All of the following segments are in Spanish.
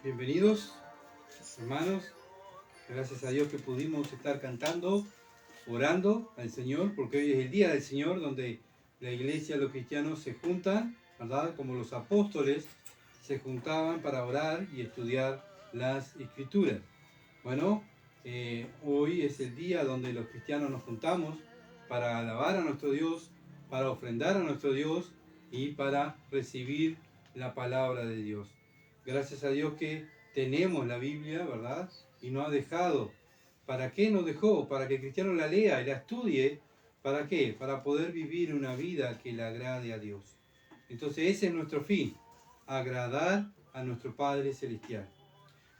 Bienvenidos, hermanos. Gracias a Dios que pudimos estar cantando, orando al Señor, porque hoy es el día del Señor, donde la iglesia, los cristianos se juntan, ¿verdad? Como los apóstoles se juntaban para orar y estudiar las Escrituras. Bueno, hoy es el día donde los cristianos nos juntamos para alabar a nuestro Dios, para ofrendar a nuestro Dios y para recibir la palabra de Dios. Gracias a Dios que tenemos la Biblia, ¿verdad? Y nos ha dejado. ¿Para qué nos dejó? Para que el cristiano la lea y la estudie. ¿Para qué? Para poder vivir una vida que le agrade a Dios. Entonces ese es nuestro fin, agradar a nuestro Padre Celestial.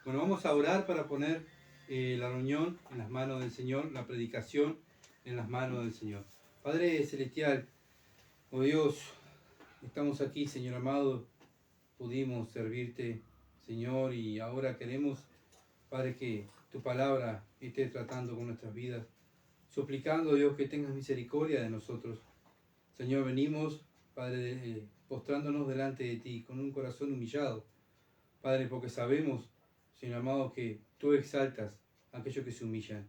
Bueno, vamos a orar para poner la reunión en las manos del Señor, la predicación en las manos del Señor. Padre Celestial, oh Dios, estamos aquí, Señor amado, pudimos servirte, Señor, y ahora queremos, Padre, que tu palabra esté tratando con nuestras vidas, suplicando, Dios, que tengas misericordia de nosotros. Señor, venimos, Padre, postrándonos delante de ti con un corazón humillado, Padre, porque sabemos, Señor amado, que tú exaltas a aquellos que se humillan,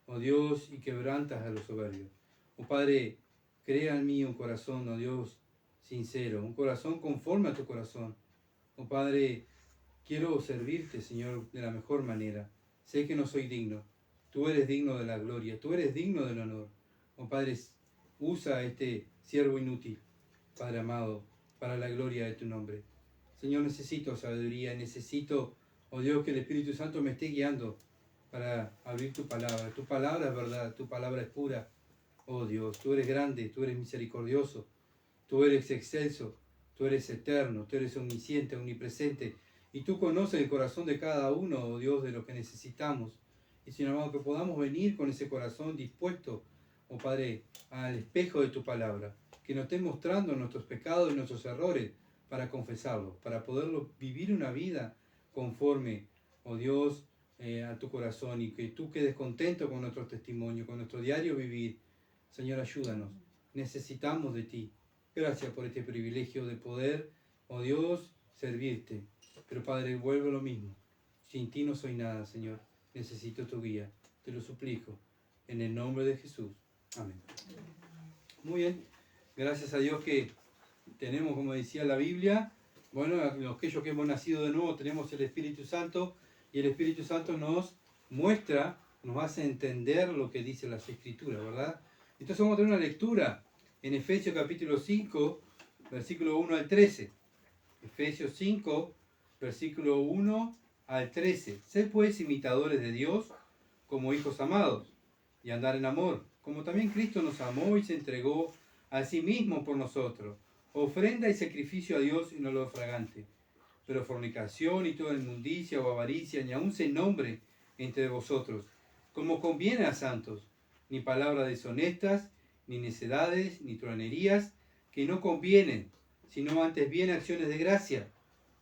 oh Dios, y quebrantas a los soberbios. Oh Padre, crea en mí un corazón, oh Dios, sincero, un corazón conforme a tu corazón. Oh Padre, quiero servirte, Señor, de la mejor manera. Sé que no soy digno. Tú eres digno de la gloria, tú eres digno del honor. Oh Padre, usa a este siervo inútil, Padre amado, para la gloria de tu nombre. Señor, necesito sabiduría, necesito, oh Dios, que el Espíritu Santo me esté guiando para abrir tu palabra. Tu palabra es verdad, tu palabra es pura. Oh Dios, tú eres grande, tú eres misericordioso, tú eres excelso, tú eres eterno, tú eres omnisciente, omnipresente. Y tú conoces el corazón de cada uno, oh Dios, de lo que necesitamos. Y Señor amado, que podamos venir con ese corazón dispuesto, oh Padre, al espejo de tu palabra. Que nos estés mostrando nuestros pecados y nuestros errores para confesarlos, para poderlo vivir una vida conforme, oh Dios, a tu corazón, y que tú quedes contento con nuestro testimonio, con nuestro diario vivir. Señor, ayúdanos. Necesitamos de ti. Gracias por este privilegio de poder, oh Dios, servirte. Pero Padre, vuelvo a lo mismo. Sin ti no soy nada, Señor. Necesito tu guía. Te lo suplico. En el nombre de Jesús. Amén. Muy bien. Gracias a Dios que tenemos, como decía la Biblia, bueno, aquellos que hemos nacido de nuevo tenemos el Espíritu Santo, y el Espíritu Santo nos muestra, nos hace entender lo que dice las Escrituras, ¿verdad? Entonces vamos a tener una lectura en Efesios capítulo 5, versículo 1 al 13. Efesios 5, versículo 1 al 13. Sed pues imitadores de Dios como hijos amados, y andar en amor, como también Cristo nos amó y se entregó a sí mismo por nosotros, ofrenda y sacrificio a Dios y no lo fragante. Pero fornicación y toda inmundicia o avaricia ni aun se nombre entre vosotros, como conviene a santos, ni palabras deshonestas, ni necedades, ni truanerías, que no convienen, sino antes bien acciones de gracia.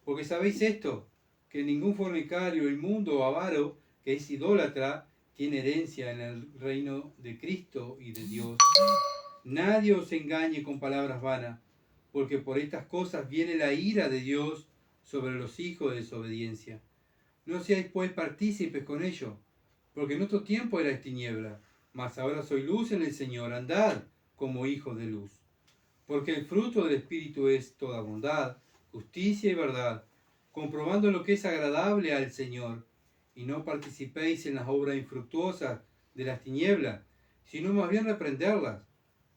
Porque sabéis esto, que ningún fornicario, inmundo o avaro, que es idólatra, tiene herencia en el reino de Cristo y de Dios. Nadie os engañe con palabras vanas, porque por estas cosas viene la ira de Dios sobre los hijos de desobediencia. No seáis pues partícipes con ellos, porque en otro tiempo erais tiniebla, mas ahora soy luz en el Señor. Andad como hijos de luz. Porque el fruto del Espíritu es toda bondad, justicia y verdad, comprobando lo que es agradable al Señor, y no participéis en las obras infructuosas de las tinieblas, sino más bien reprenderlas,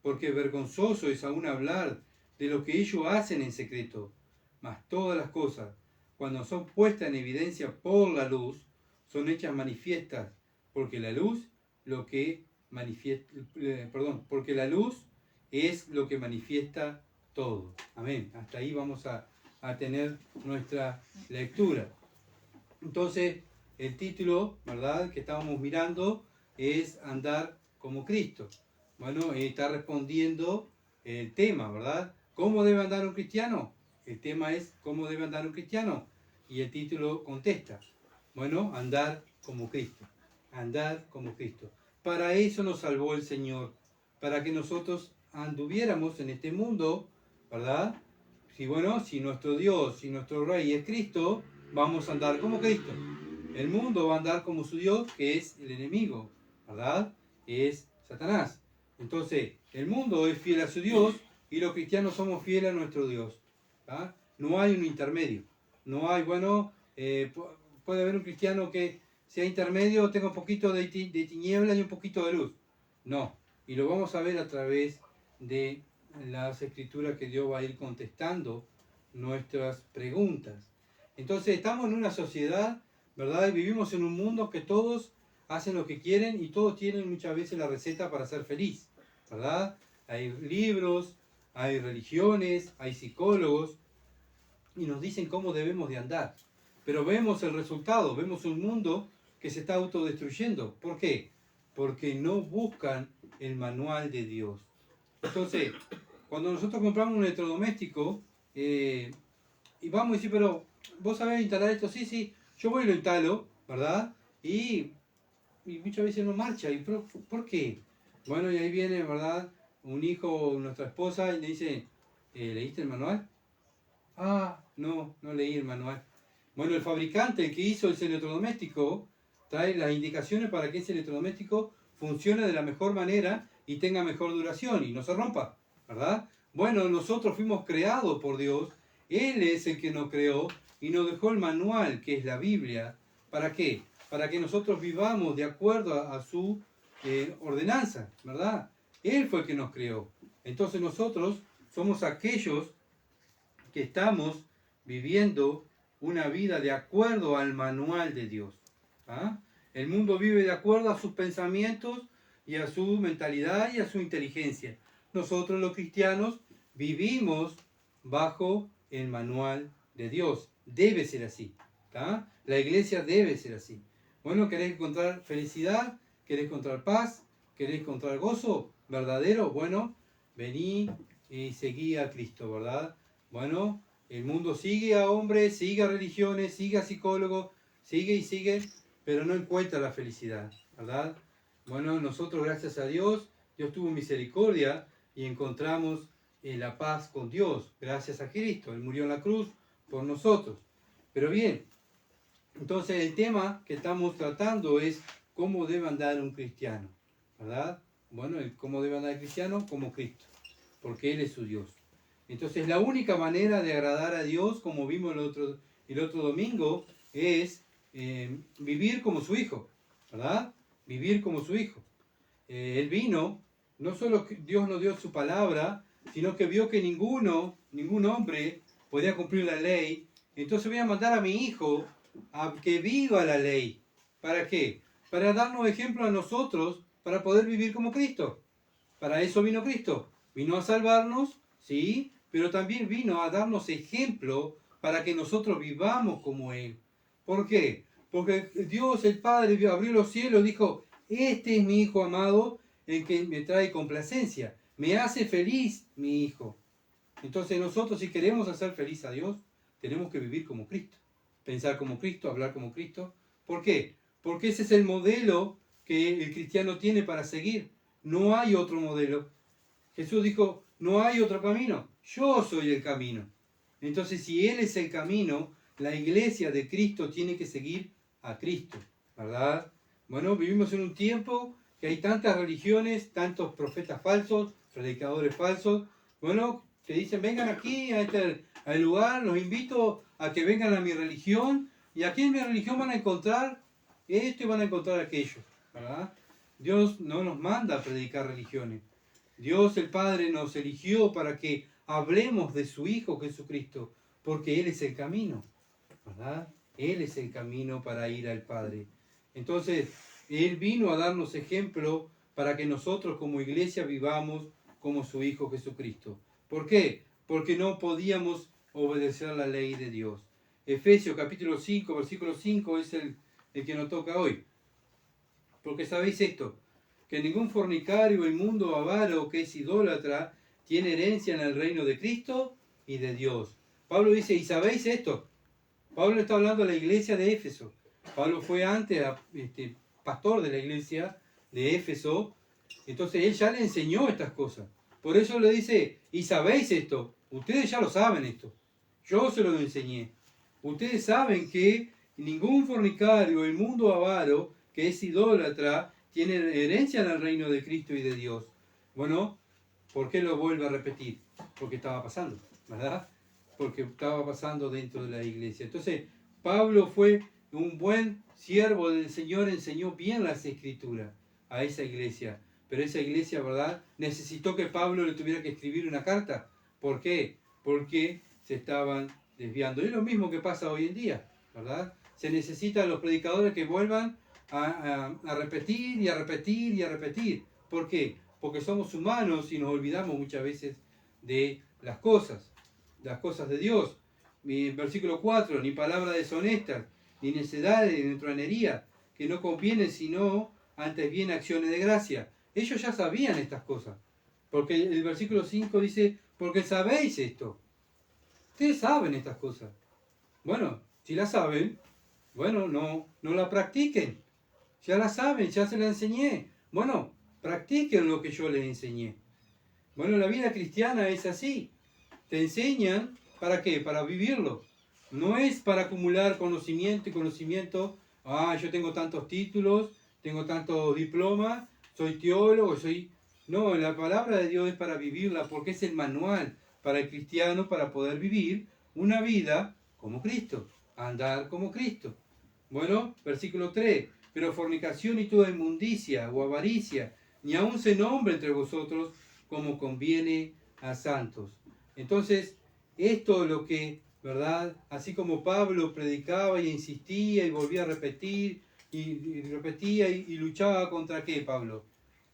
porque vergonzoso es aún hablar de lo que ellos hacen en secreto. Mas todas las cosas, cuando son puestas en evidencia por la luz, son hechas manifiestas, porque la luz porque la luz es lo que manifiesta todo. Amén. Hasta ahí vamos a tener nuestra lectura. Entonces, el título, ¿verdad?, que estábamos mirando es Andar como Cristo. Bueno, está respondiendo el tema, ¿verdad? ¿Cómo debe andar un cristiano? El tema es ¿cómo debe andar un cristiano? Y el título contesta, bueno, andar como Cristo. Andar como Cristo. Para eso nos salvó el Señor, para que nosotros anduviéramos en este mundo, ¿verdad?, si nuestro Dios, si nuestro Rey es Cristo, vamos a andar como Cristo. El mundo va a andar como su Dios, que es el enemigo, ¿verdad? Es Satanás. Entonces, el mundo es fiel a su Dios y los cristianos somos fieles a nuestro Dios. ¿Tá? No hay un intermedio. No hay, puede haber un cristiano que sea intermedio, tenga un poquito de tiniebla y un poquito de luz. No. Y lo vamos a ver a través de las escrituras que Dios va a ir contestando nuestras preguntas. Entonces, estamos en una sociedad, ¿verdad? Y vivimos en un mundo que todos hacen lo que quieren y todos tienen muchas veces la receta para ser feliz, ¿verdad? Hay libros, hay religiones, hay psicólogos y nos dicen cómo debemos de andar. Pero vemos el resultado, vemos un mundo que se está autodestruyendo. ¿Por qué? Porque no buscan el manual de Dios. Entonces, cuando nosotros compramos un electrodoméstico y vamos a decir, pero vos sabés instalar esto, sí, yo voy y lo instalo, ¿verdad? Y muchas veces no marcha. ¿Y por qué? Bueno, y ahí viene, ¿verdad? Un hijo o nuestra esposa y le dice, ¿leíste el manual? Ah, no leí el manual. Bueno, el fabricante, el que hizo ese electrodoméstico, trae las indicaciones para que ese electrodoméstico funcione de la mejor manera y tenga mejor duración y no se rompa, ¿verdad? Bueno, nosotros fuimos creados por Dios, Él es el que nos creó y nos dejó el manual, que es la Biblia. ¿Para qué? Para que nosotros vivamos de acuerdo a su ordenanza, ¿verdad? Él fue el que nos creó. Entonces nosotros somos aquellos que estamos viviendo una vida de acuerdo al manual de Dios. ¿Ah? El mundo vive de acuerdo a sus pensamientos y a su mentalidad y a su inteligencia. Nosotros los cristianos vivimos bajo el manual de Dios. Debe ser así. ¿Tá? La iglesia debe ser así. Bueno, ¿querés encontrar felicidad? ¿Querés encontrar paz? ¿Querés encontrar gozo verdadero? Bueno, vení y seguí a Cristo, ¿verdad? Bueno, el mundo sigue a hombres, sigue a religiones, sigue a psicólogos, sigue y sigue, pero no encuentra la felicidad, ¿verdad? Bueno, nosotros, gracias a Dios, Dios tuvo misericordia y encontramos la paz con Dios, gracias a Cristo. Él murió en la cruz por nosotros. Pero bien, entonces el tema que estamos tratando es cómo debe andar un cristiano, ¿verdad? Bueno, cómo debe andar el cristiano como Cristo, porque Él es su Dios. Entonces la única manera de agradar a Dios, como vimos el otro domingo, es vivir como su Hijo, ¿verdad? Vivir como su Hijo. Él vino, no solo que Dios nos dio su palabra, sino que vio que ningún hombre podía cumplir la ley. Entonces voy a mandar a mi Hijo a que viva la ley. ¿Para qué? Para darnos ejemplo a nosotros, para poder vivir como Cristo. Para eso vino Cristo. Vino a salvarnos, sí, pero también vino a darnos ejemplo para que nosotros vivamos como Él. ¿Por qué? Porque Dios el Padre abrió los cielos y dijo, este es mi Hijo amado, el que me trae complacencia. Me hace feliz mi Hijo. Entonces nosotros, si queremos hacer feliz a Dios, tenemos que vivir como Cristo. Pensar como Cristo, hablar como Cristo. ¿Por qué? Porque ese es el modelo que el cristiano tiene para seguir. No hay otro modelo. Jesús dijo, no hay otro camino. Yo soy el camino. Entonces, si Él es el camino, la iglesia de Cristo tiene que seguir a Cristo, ¿verdad? Bueno, vivimos en un tiempo que hay tantas religiones, tantos profetas falsos, predicadores falsos, bueno, que dicen, vengan aquí al lugar, los invito a que vengan a mi religión, y aquí en mi religión van a encontrar esto y van a encontrar aquello, ¿verdad? Dios no nos manda a predicar religiones. Dios el Padre nos eligió para que hablemos de su Hijo Jesucristo, porque Él es el camino, ¿verdad? Él es el camino para ir al Padre. Entonces, Él vino a darnos ejemplo para que nosotros como iglesia vivamos como su Hijo Jesucristo. ¿Por qué? Porque no podíamos obedecer la ley de Dios. Efesios capítulo 5, versículo 5 es el que nos toca hoy. Porque sabéis esto, que ningún fornicario, inmundo, avaro, que es idólatra, tiene herencia en el reino de Cristo y de Dios. Pablo dice, ¿y sabéis esto? Pablo está hablando a la iglesia de Éfeso. Pablo fue antes pastor de la iglesia de Éfeso. Entonces él ya le enseñó estas cosas. Por eso le dice, y sabéis esto, ustedes ya lo saben esto, yo se lo enseñé. Ustedes saben que ningún fornicario, el mundo avaro, que es idólatra, tiene herencia en el reino de Cristo y de Dios. Bueno, ¿por qué lo vuelve a repetir? Porque estaba pasando, ¿verdad? Porque estaba pasando dentro de la iglesia. Entonces, Pablo fue un buen siervo del Señor, enseñó bien las Escrituras a esa iglesia. Pero esa iglesia, ¿verdad?, necesitó que Pablo le tuviera que escribir una carta. ¿Por qué? Porque se estaban desviando. Es lo mismo que pasa hoy en día, ¿verdad? Se necesitan los predicadores que vuelvan a repetir y a repetir y a repetir. ¿Por qué? Porque somos humanos y nos olvidamos muchas veces de las cosas de Dios. Versículo 4, ni palabra deshonesta, ni necedades, ni truanería, que no conviene sino antes bien acciones de gracia. Ellos ya sabían estas cosas, porque el versículo 5 dice, porque sabéis esto. Ustedes saben estas cosas. Bueno, si las saben, bueno, no la practiquen. Ya la saben, ya se la enseñé. Bueno, practiquen lo que yo les enseñé. Bueno, la vida cristiana es así. Te enseñan, ¿para qué? Para vivirlo. No es para acumular conocimiento y conocimiento. Ah, yo tengo tantos títulos, tengo tantos diplomas, soy teólogo, soy... No, la palabra de Dios es para vivirla, porque es el manual para el cristiano para poder vivir una vida como Cristo, andar como Cristo. Bueno, versículo 3. Pero fornicación y toda inmundicia o avaricia, ni aun se nombre entre vosotros como conviene a santos. Entonces, esto es lo que, ¿verdad? Así como Pablo predicaba y insistía y volvía a repetir y repetía y luchaba contra ¿qué, Pablo?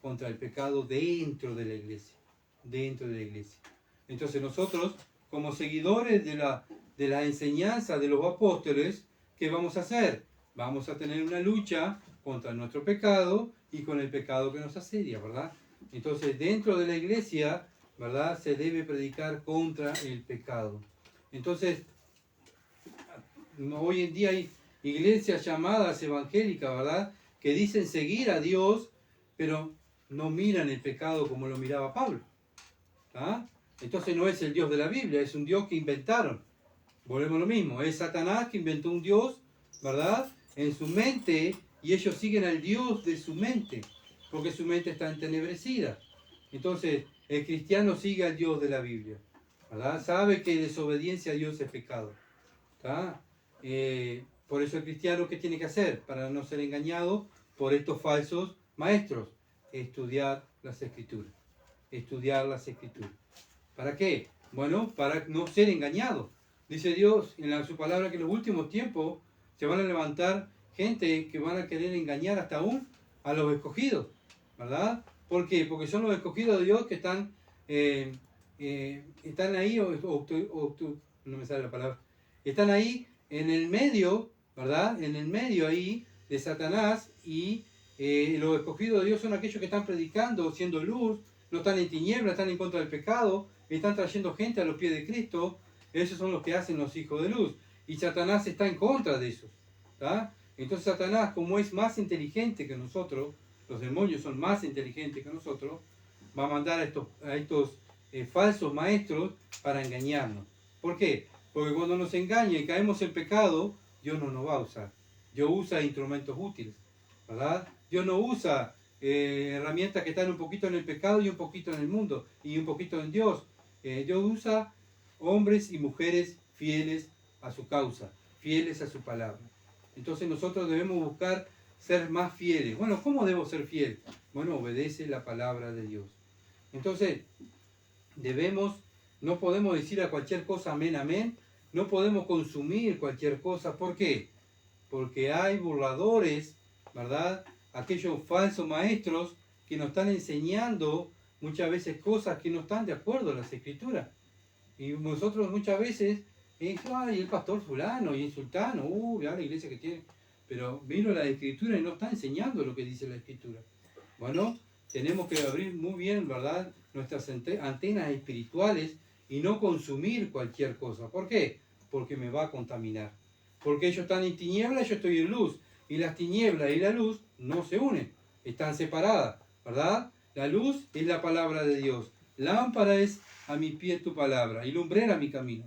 Contra el pecado dentro de la iglesia. Dentro de la iglesia. Entonces nosotros, como seguidores de la enseñanza de los apóstoles, ¿qué vamos a hacer? Vamos a tener una lucha contra nuestro pecado y con el pecado que nos asedia, ¿verdad? Entonces, dentro de la iglesia, ¿verdad?, se debe predicar contra el pecado. Entonces, hoy en día hay iglesias llamadas evangélicas, ¿verdad?, que dicen seguir a Dios, pero no miran el pecado como lo miraba Pablo. ¿Ah? Entonces no es el Dios de la Biblia, es un Dios que inventaron. Volvemos a lo mismo, es Satanás que inventó un Dios, ¿verdad?, en su mente, y ellos siguen al Dios de su mente, porque su mente está entenebrecida. Entonces, el cristiano sigue al Dios de la Biblia, ¿verdad? Sabe que desobediencia a Dios es pecado. ¿Tá? Por eso el cristiano, ¿qué tiene que hacer? Para no ser engañado por estos falsos maestros, estudiar las Escrituras. Estudiar las Escrituras. ¿Para qué? Bueno, para no ser engañado. Dice Dios en su palabra que en los últimos tiempos se van a levantar gente que van a querer engañar hasta aún a los escogidos, ¿verdad? ¿Por qué? Porque son los escogidos de Dios que están ahí, no me sale la palabra, están ahí en el medio, ¿verdad? En el medio ahí de Satanás, y los escogidos de Dios son aquellos que están predicando, siendo luz, no están en tinieblas, están en contra del pecado, están trayendo gente a los pies de Cristo. Esos son los que hacen los hijos de luz. Y Satanás está en contra de eso. ¿Tá? Entonces Satanás, como es más inteligente que nosotros, los demonios son más inteligentes que nosotros, va a mandar a estos falsos maestros para engañarnos. ¿Por qué? Porque cuando nos engaña y caemos en pecado, Dios no nos va a usar. Dios usa instrumentos útiles, ¿verdad? Dios no usa herramientas que están un poquito en el pecado y un poquito en el mundo y un poquito en Dios. Dios usa hombres y mujeres fieles a su causa, fieles a su palabra. Entonces nosotros debemos buscar ser más fieles. Bueno, ¿cómo debo ser fiel? Bueno, obedece la palabra de Dios. Entonces, no podemos decir a cualquier cosa amén, amén. No podemos consumir cualquier cosa. ¿Por qué? Porque hay burladores, ¿verdad? Aquellos falsos maestros que nos están enseñando muchas veces cosas que no están de acuerdo a las Escrituras. Y nosotros muchas veces, ay, el pastor fulano y el sultano, ya la iglesia que tiene. Pero vino la Escritura y no está enseñando lo que dice la Escritura. Bueno, tenemos que abrir muy bien, ¿verdad?, nuestras antenas espirituales y no consumir cualquier cosa. ¿Por qué? Porque me va a contaminar. Porque ellos están en tinieblas, yo estoy en luz. Y las tinieblas y la luz no se unen, están separadas, ¿verdad? La luz es la palabra de Dios. Lámpara es a mi pie tu palabra y lumbrera mi camino.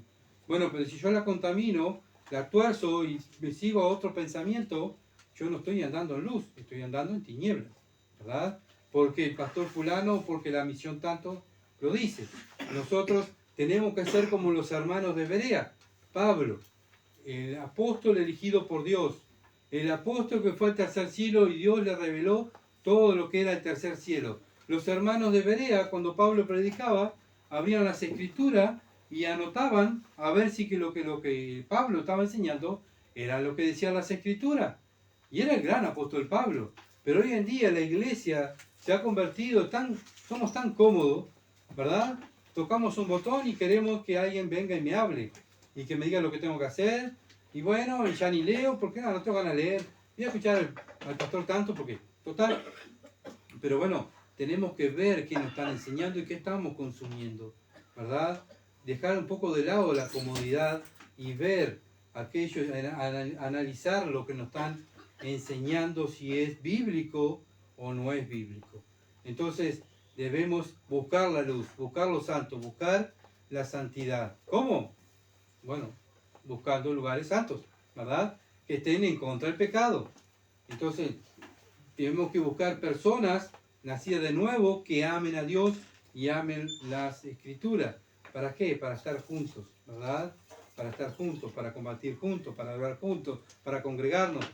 Bueno, pero si yo la contamino, la tuerzo y me sigo a otro pensamiento, yo no estoy andando en luz, estoy andando en tinieblas, ¿verdad? Porque el pastor fulano, porque la misión tanto lo dice. Nosotros tenemos que ser como los hermanos de Berea. Pablo, el apóstol elegido por Dios, el apóstol que fue al tercer cielo y Dios le reveló todo lo que era el tercer cielo. Los hermanos de Berea, cuando Pablo predicaba, abrían las escrituras y anotaban a ver si que lo que Pablo estaba enseñando era lo que decían las escrituras. Y era el gran apóstol Pablo. Pero hoy en día la iglesia se ha convertido somos tan cómodos, ¿verdad? Tocamos un botón y queremos que alguien venga y me hable y que me diga lo que tengo que hacer. Y bueno, ya ni leo, porque no tengo ganas de leer. Voy a escuchar al pastor tanto porque, total. Pero bueno, tenemos que ver qué nos están enseñando y qué estamos consumiendo, ¿verdad? Dejar un poco de lado la comodidad y ver aquello, analizar lo que nos están enseñando, si es bíblico o no es bíblico. Entonces debemos buscar la luz, buscar lo santo, buscar la santidad. ¿Cómo? Bueno, buscando lugares santos, ¿verdad? Que estén en contra del pecado. Entonces, tenemos que buscar personas nacidas de nuevo que amen a Dios y amen las Escrituras. ¿Para qué? Para estar juntos, ¿verdad? Para estar juntos, para combatir juntos, para orar juntos, para congregarnos,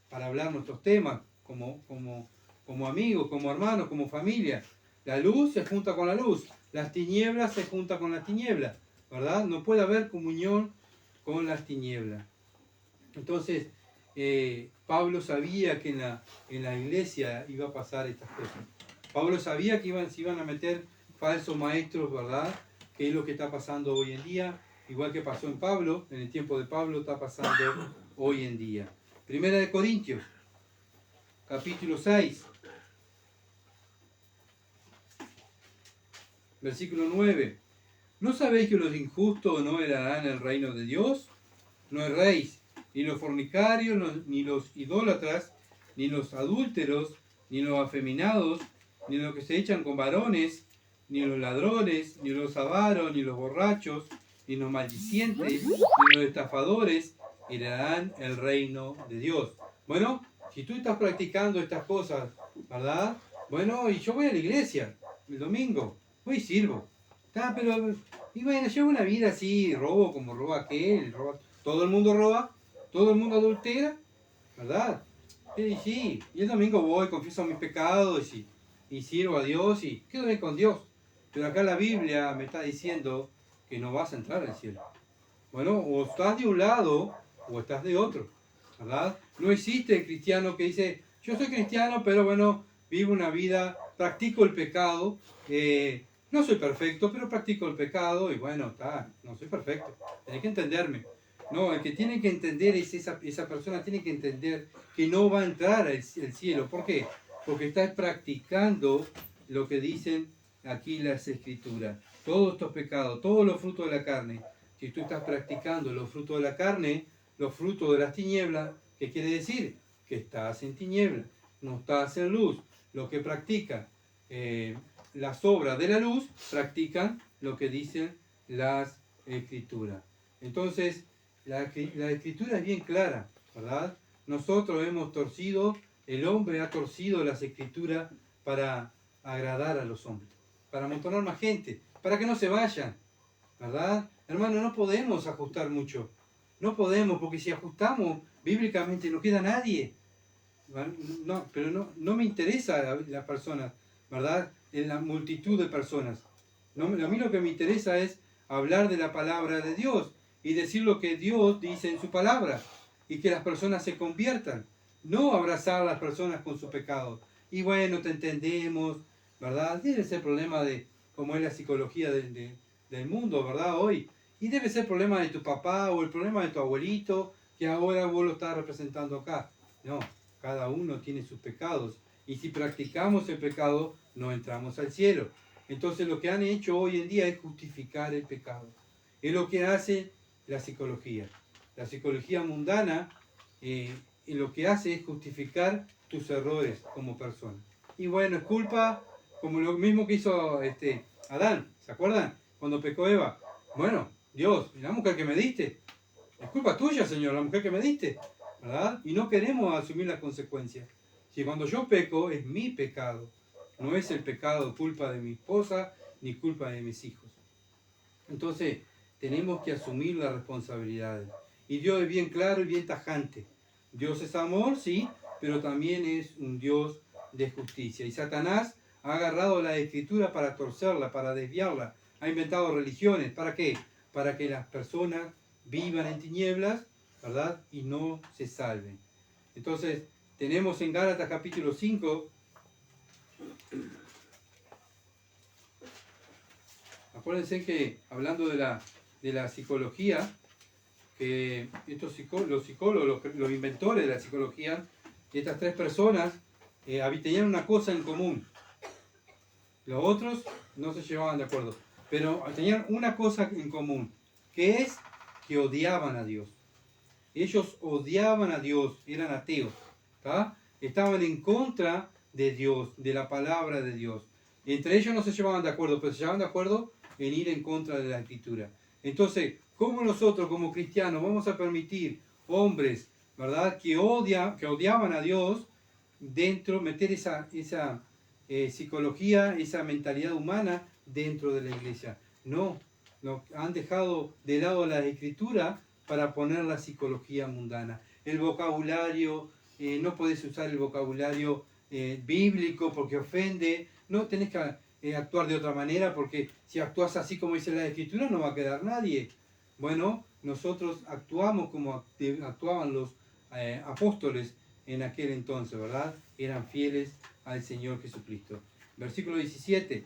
para hablar nuestros temas como amigos, como hermanos, como familia. La luz se junta con la luz, las tinieblas se juntan con las tinieblas, ¿verdad? No puede haber comunión con las tinieblas. Entonces, Pablo sabía que en la iglesia iba a pasar estas cosas. Pablo sabía que se iban a meter falsos maestros, ¿verdad? Que es lo que está pasando hoy en día. Igual que pasó en Pablo, en el tiempo de Pablo, está pasando hoy en día. Primera de Corintios, capítulo 6, versículo 9. ¿No sabéis que los injustos no heredarán el reino de Dios? No erréis, ni los fornicarios, ni los idólatras, ni los adúlteros, ni los afeminados, ni los que se echan con varones, ni los ladrones, ni los avaros, ni los borrachos, ni los maldicientes, ni los estafadores heredarán el reino de Dios. Bueno, si tú estás practicando estas cosas, ¿verdad? Bueno, y yo voy a la iglesia el domingo, voy y sirvo. Pero, y bueno, llevo una vida así, robo como roba aquel, todo el mundo roba, todo el mundo adultera, ¿verdad? Sí, y el domingo voy, confieso mis pecados y sirvo a Dios y quedo bien con Dios. Pero acá la Biblia me está diciendo que no vas a entrar al cielo. Bueno, o estás de un lado o estás de otro, ¿verdad? No existe el cristiano que dice, yo soy cristiano, pero bueno, vivo una vida, practico el pecado, no soy perfecto, pero practico el pecado y bueno, no soy perfecto, tenés que entenderme. No, el que tiene que entender es esa persona tiene que entender que no va a entrar al cielo. ¿Por qué? Porque está practicando lo que dicen aquí las escrituras. Todos estos pecados, todos los frutos de la carne. Si tú estás practicando los frutos de la carne, los frutos de las tinieblas, ¿qué quiere decir? Que estás en tinieblas, no estás en luz. Los que practican las obras de la luz, practican lo que dicen las escrituras. Entonces, la escritura es bien clara, ¿verdad? Nosotros hemos torcido, el hombre ha torcido las escrituras para agradar a los hombres, para amontonar más gente, para que no se vayan, ¿verdad? Hermano, no podemos ajustar mucho, no podemos, porque si ajustamos bíblicamente no queda nadie. No, pero no me interesa las personas, ¿verdad? En la multitud de personas. No, a mí lo que me interesa es hablar de la palabra de Dios y decir lo que Dios dice en su palabra y que las personas se conviertan, no abrazar a las personas con su pecado. Y bueno, te entendemos, ¿verdad? Debe ser problema de cómo es la psicología del mundo, ¿verdad? Hoy. Y debe ser problema de tu papá o el problema de tu abuelito, que ahora vos lo estás representando acá. No, cada uno tiene sus pecados. Y si practicamos el pecado, no entramos al cielo. Entonces lo que han hecho hoy en día es justificar el pecado. Es lo que hace la psicología. La psicología mundana lo que hace es justificar tus errores como persona. Y bueno, es culpa como lo mismo que hizo Adán, ¿se acuerdan? Cuando pecó Eva. Bueno, Dios, la mujer que me diste, es culpa tuya, Señor, la mujer que me diste, ¿verdad? Y no queremos asumir las consecuencias. Si cuando yo peco es mi pecado, no es el pecado culpa de mi esposa ni culpa de mis hijos. Entonces, tenemos que asumir las responsabilidades. Y Dios es bien claro y bien tajante. Dios es amor, sí, pero también es un Dios de justicia. Y Satanás ha agarrado la escritura para torcerla, para desviarla. Ha inventado religiones. ¿Para qué? Para que las personas vivan en tinieblas, ¿verdad? Y no se salven. Entonces, tenemos en Gálatas capítulo 5, acuérdense que hablando de la psicología, que los psicólogos, los inventores de la psicología, estas tres personas tenían una cosa en común. Los otros no se llevaban de acuerdo, pero tenían una cosa en común, que es que odiaban a Dios. Ellos odiaban a Dios, eran ateos, ¿tá? Estaban en contra de Dios, de la palabra de Dios. Entre ellos no se llevaban de acuerdo, pero se llevaban de acuerdo en ir en contra de la Escritura. Entonces, ¿cómo nosotros como cristianos vamos a permitir hombres, ¿verdad?, que odiaban a Dios meter esa psicología, esa mentalidad humana dentro de la iglesia? No, han dejado de lado la Escritura para poner la psicología mundana. El vocabulario, no podés usar el vocabulario bíblico porque ofende, no tenés que actuar de otra manera porque si actúas así como dice la Escritura no va a quedar nadie. Bueno, nosotros actuamos como actuaban los apóstoles en aquel entonces, ¿verdad? Eran fieles al Señor Jesucristo. Versículo 17,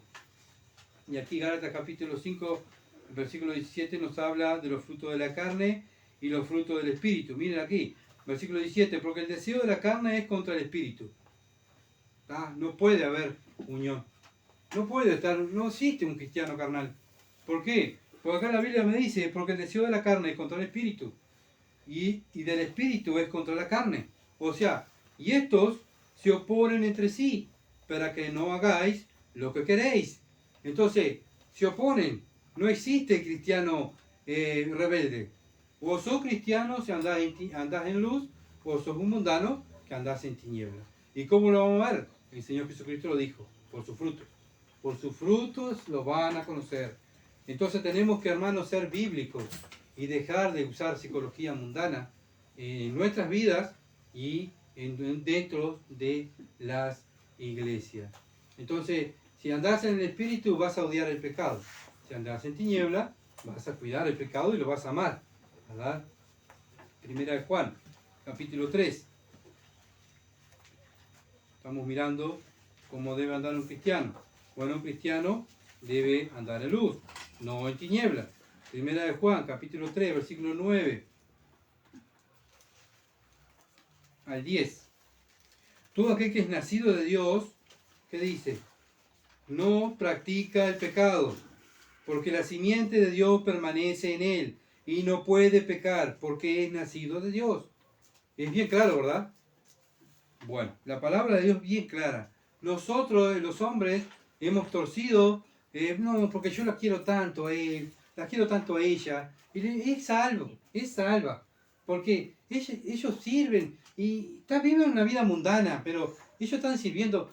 y aquí Gálatas capítulo 5, versículo 17 nos habla de los frutos de la carne y los frutos del Espíritu. Miren aquí, versículo 17, porque el deseo de la carne es contra el Espíritu. ¿Tá? No puede haber unión. No existe un cristiano carnal. ¿Por qué? Porque acá la Biblia me dice, porque el deseo de la carne es contra el Espíritu. Y del Espíritu es contra la carne. O sea, y estos se oponen entre sí, para que no hagáis lo que queréis. Entonces, se oponen. No existe cristiano rebelde. O sos cristiano si andás en luz, o sos un mundano que andás en tinieblas. ¿Y cómo lo vamos a ver? El Señor Jesucristo lo dijo, por sus frutos. Por sus frutos lo van a conocer. Entonces tenemos que, hermanos, ser bíblicos y dejar de usar psicología mundana en nuestras vidas y dentro de las iglesias. Entonces, si andás en el Espíritu vas a odiar el pecado. Si andás en tiniebla, vas a cuidar el pecado y lo vas a amar, ¿verdad? Primera de Juan, capítulo 3. Estamos mirando cómo debe andar un cristiano. Bueno, un cristiano debe andar en luz, no en tinieblas. Primera de Juan, capítulo 3, versículo 9 al 10. Todo aquel que es nacido de Dios, ¿qué dice? No practica el pecado, porque la simiente de Dios permanece en él, y no puede pecar, porque es nacido de Dios. Es bien claro, ¿verdad? Bueno, la palabra de Dios es bien clara. Nosotros, los hombres, hemos torcido, no, porque yo la quiero tanto a él, la quiero tanto a ella, y es salva, porque ellos sirven, y están viviendo una vida mundana, pero ellos están sirviendo,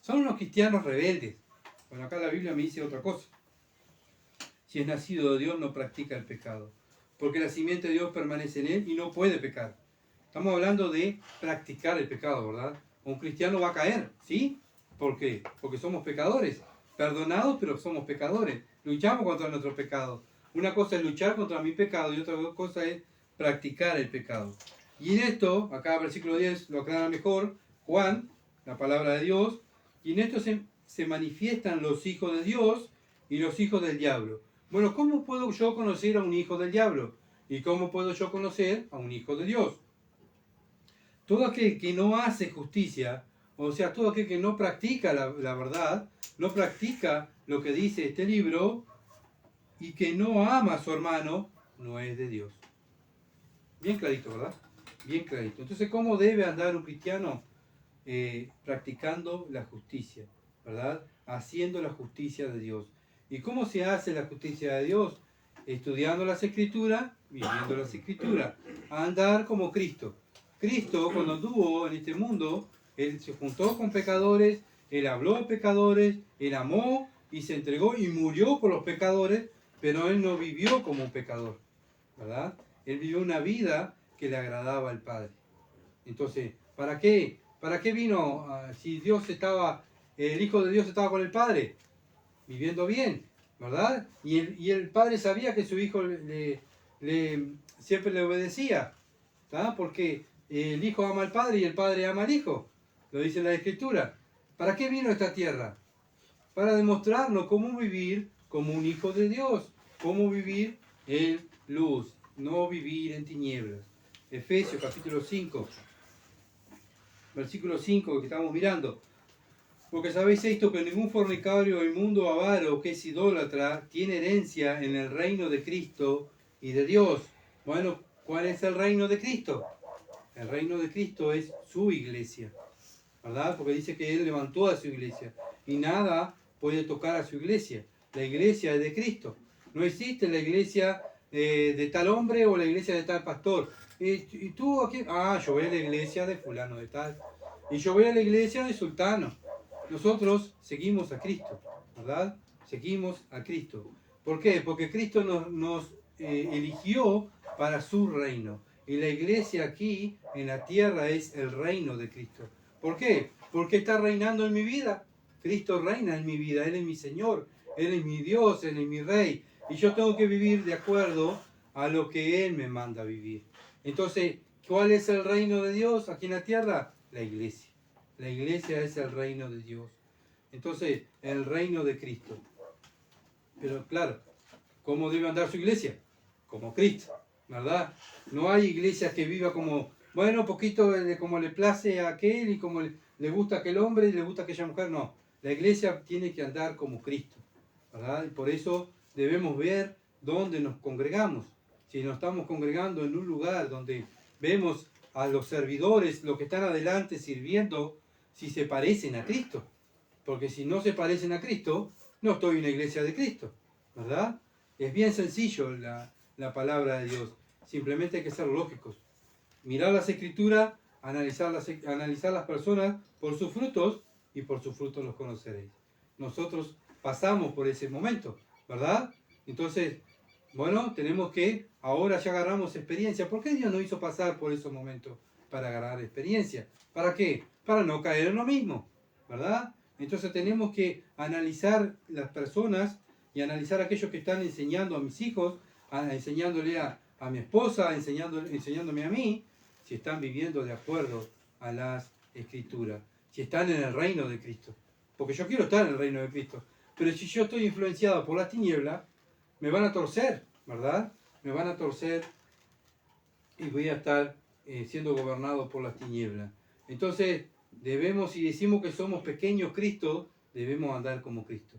son unos cristianos rebeldes. Bueno, acá la Biblia me dice otra cosa. Si es nacido de Dios, no practica el pecado, porque la simiente de Dios permanece en él y no puede pecar. Estamos hablando de practicar el pecado, ¿verdad? Un cristiano va a caer, ¿sí? ¿Por qué? Porque somos pecadores, perdonados, pero somos pecadores. Luchamos contra nuestros pecados. Una cosa es luchar contra mi pecado y otra cosa es practicar el pecado. Y en esto, acá versículo 10 lo aclara mejor, Juan, la palabra de Dios, y en esto se manifiestan los hijos de Dios y los hijos del diablo. Bueno, ¿cómo puedo yo conocer a un hijo del diablo? ¿Y cómo puedo yo conocer a un hijo de Dios? Todo aquel que no hace justicia, o sea, todo aquel que no practica la verdad, no practica lo que dice este libro, y que no ama a su hermano, no es de Dios. Bien clarito, ¿verdad? Bien clarito. Entonces, ¿cómo debe andar un cristiano practicando la justicia? ¿verdad? Haciendo la justicia de Dios. ¿Y cómo se hace la justicia de Dios? Estudiando las Escrituras, viviendo las Escrituras, a andar como Cristo. Cristo, cuando anduvo en este mundo, Él se juntó con pecadores, Él habló de pecadores, Él amó y se entregó y murió por los pecadores, pero Él no vivió como un pecador, ¿verdad? Él vivió una vida que le agradaba al Padre. Entonces, ¿para qué? ¿Para qué vino? Si Dios estaba, el Hijo de Dios estaba con el Padre, viviendo bien, ¿verdad? Y el Padre sabía que su Hijo siempre le obedecía, ¿tá? Porque el Hijo ama al Padre y el Padre ama al Hijo, lo dice la Escritura. ¿Para qué vino a esta tierra? Para demostrarnos cómo vivir como un hijo de Dios, cómo vivir en luz, no vivir en tinieblas. Efesios capítulo 5, versículo 5 que estamos mirando. Porque sabéis esto, que ningún fornicario, inmundo, avaro, que es idólatra, tiene herencia en el reino de Cristo y de Dios. Bueno, ¿cuál es el reino de Cristo? El reino de Cristo es su iglesia, ¿verdad? Porque dice que Él levantó a su iglesia y nada puede tocar a su iglesia. La iglesia es de Cristo. No existe la iglesia de tal hombre o la iglesia de tal pastor. ¿Y tú a quién? Ah, yo voy a la iglesia de fulano de tal. Y yo voy a la iglesia de sultano. Nosotros seguimos a Cristo, ¿verdad? Seguimos a Cristo. ¿Por qué? Porque Cristo nos eligió para su reino. Y la iglesia aquí en la tierra es el reino de Cristo. ¿Por qué? Porque está reinando en mi vida. Cristo reina en mi vida. Él es mi Señor. Él es mi Dios. Él es mi Rey. Y yo tengo que vivir de acuerdo a lo que Él me manda vivir. Entonces, ¿cuál es el reino de Dios aquí en la tierra? La iglesia. La iglesia es el reino de Dios. Entonces, el reino de Cristo. Pero claro, ¿cómo debe andar su iglesia? Como Cristo, ¿verdad? No hay iglesias que viva como, bueno, poquito de como le place a aquel y como le gusta a aquel hombre y le gusta a aquella mujer. No, la iglesia tiene que andar como Cristo, ¿verdad? Y por eso debemos ver dónde nos congregamos. Si nos estamos congregando en un lugar donde vemos a los servidores, los que están adelante sirviendo, si se parecen a Cristo. Porque si no se parecen a Cristo, no estoy en la iglesia de Cristo, ¿verdad? Es bien sencillo la palabra de Dios. Simplemente hay que ser lógicos. Mirar las Escrituras, analizar las personas por sus frutos, y por sus frutos los conoceréis. Nosotros pasamos por ese momento, ¿verdad? Entonces, bueno, tenemos que, ahora ya agarramos experiencia. ¿Por qué Dios nos hizo pasar por esos momentos? Para agarrar experiencia. ¿Para qué? Para no caer en lo mismo, ¿verdad? Entonces tenemos que analizar las personas y analizar aquellos que están enseñando a mis hijos, enseñándole a mi esposa, enseñándome a mí, si están viviendo de acuerdo a las Escrituras, si están en el reino de Cristo. Porque yo quiero estar en el reino de Cristo. Pero si yo estoy influenciado por las tinieblas, me van a torcer, ¿verdad? Me van a torcer y voy a estar siendo gobernado por las tinieblas. Entonces, debemos, si decimos que somos pequeños Cristo, debemos andar como Cristo,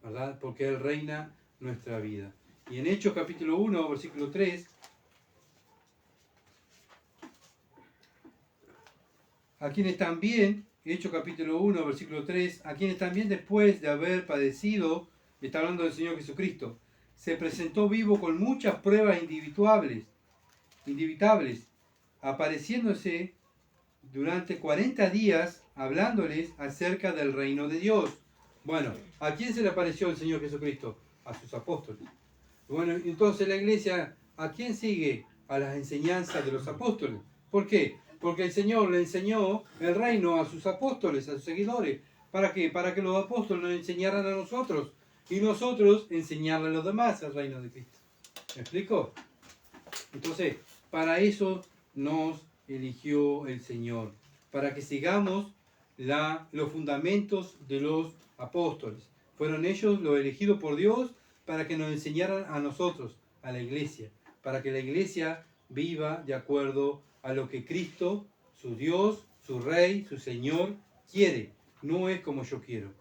¿verdad? Porque Él reina nuestra vida. Y en Hechos capítulo 1, versículo 3, a quienes también, Hechos capítulo 1, versículo 3, a quienes también después de haber padecido, está hablando del Señor Jesucristo, se presentó vivo con muchas pruebas indivitables, apareciéndose durante 40 días, hablándoles acerca del reino de Dios. Bueno, ¿a quién se le apareció el Señor Jesucristo? A sus apóstoles. Bueno, entonces la iglesia, ¿a quién sigue? A las enseñanzas de los apóstoles. ¿Por qué? Porque el Señor le enseñó el reino a sus apóstoles, a sus seguidores. ¿Para qué? Para que los apóstoles nos enseñaran a nosotros y nosotros enseñarle a los demás el reino de Cristo. ¿Me explico? Entonces, para eso nos eligió el Señor, para que sigamos los fundamentos de los apóstoles. Fueron ellos los elegidos por Dios para que nos enseñaran a nosotros, a la iglesia, para que la iglesia viva de acuerdo a lo que Cristo, su Dios, su Rey, su Señor, quiere. No es como yo quiero.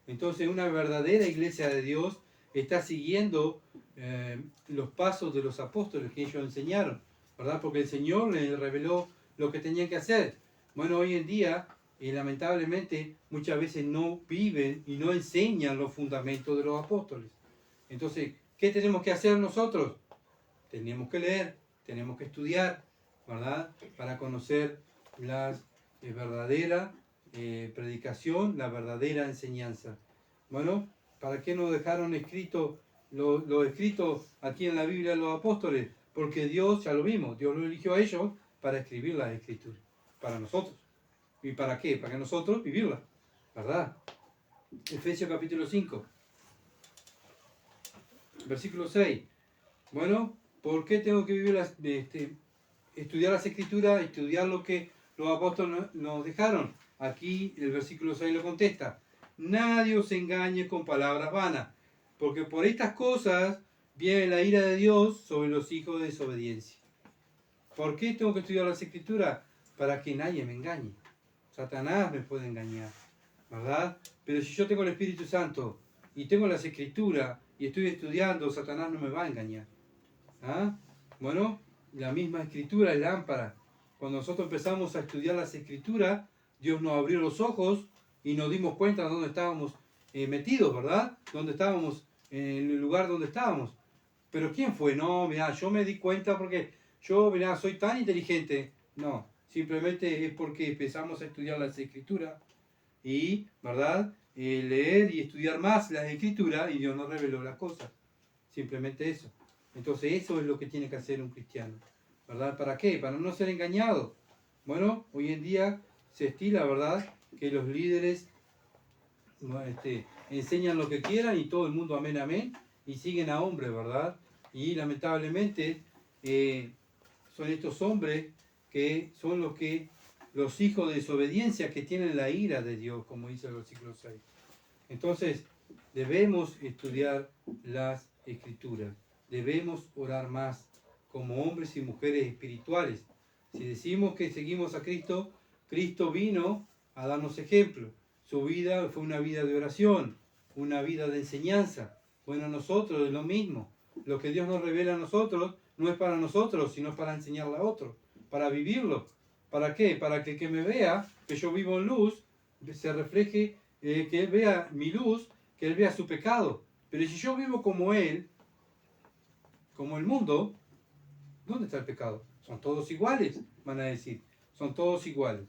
Entonces, una verdadera iglesia de Dios está siguiendo los pasos de los apóstoles que ellos enseñaron, ¿verdad? Porque el Señor les reveló lo que tenían que hacer. Bueno, hoy en día lamentablemente muchas veces no viven y no enseñan los fundamentos de los apóstoles. Entonces, ¿qué tenemos que hacer nosotros? Tenemos que leer, tenemos que estudiar, ¿verdad? Para conocer la verdadera predicación, la verdadera enseñanza. Bueno, ¿para qué nos dejaron escrito los escritos aquí en la Biblia de los apóstoles? Porque Dios, ya lo vimos, Dios lo eligió a ellos para escribir las escrituras, para nosotros. ¿Y para qué? Para que nosotros vivirlas, ¿verdad? Efesios capítulo 5, versículo 6. Bueno, ¿por qué tengo que vivir estudiar las escrituras, estudiar lo que los apóstoles nos dejaron? Aquí el versículo 6 lo contesta. Nadie os engañe con palabras vanas, porque por estas cosas viene la ira de Dios sobre los hijos de desobediencia. ¿Por qué tengo que estudiar las escrituras? Para que nadie me engañe. Satanás me puede engañar, ¿verdad? Pero si yo tengo el Espíritu Santo y tengo las escrituras y estoy estudiando, Satanás no me va a engañar. ¿Ah? Bueno, la misma escritura es lámpara. Cuando nosotros empezamos a estudiar las escrituras, Dios nos abrió los ojos y nos dimos cuenta de dónde estábamos metidos, ¿verdad? Dónde estábamos, en el lugar donde estábamos. Pero ¿quién fue? No, mirá, yo me di cuenta porque yo, mirá, soy tan inteligente. No, simplemente es porque empezamos a estudiar las escrituras y, ¿verdad? Leer y estudiar más las escrituras y Dios nos reveló las cosas. Simplemente eso. Entonces eso es lo que tiene que hacer un cristiano, ¿verdad? ¿Para qué? Para no ser engañado. Bueno, hoy en día se estila, ¿verdad?, que los líderes enseñan lo que quieran y todo el mundo amén, amén, y siguen a hombres, ¿verdad? Y lamentablemente son estos hombres que son los hijos de desobediencia que tienen la ira de Dios, como dice el versículo 6. Entonces debemos estudiar las escrituras. Debemos orar más como hombres y mujeres espirituales. Si decimos que seguimos a Cristo, Cristo vino a darnos ejemplo. Su vida fue una vida de oración, una vida de enseñanza. Bueno, nosotros es lo mismo. Lo que Dios nos revela a nosotros no es para nosotros, sino para enseñarle a otros, para vivirlo. ¿Para qué? Para que el que me vea, que yo vivo en luz, se refleje, que él vea mi luz, que él vea su pecado. Pero si yo vivo como él, como el mundo, ¿dónde está el pecado? Son todos iguales, van a decir. Son todos iguales.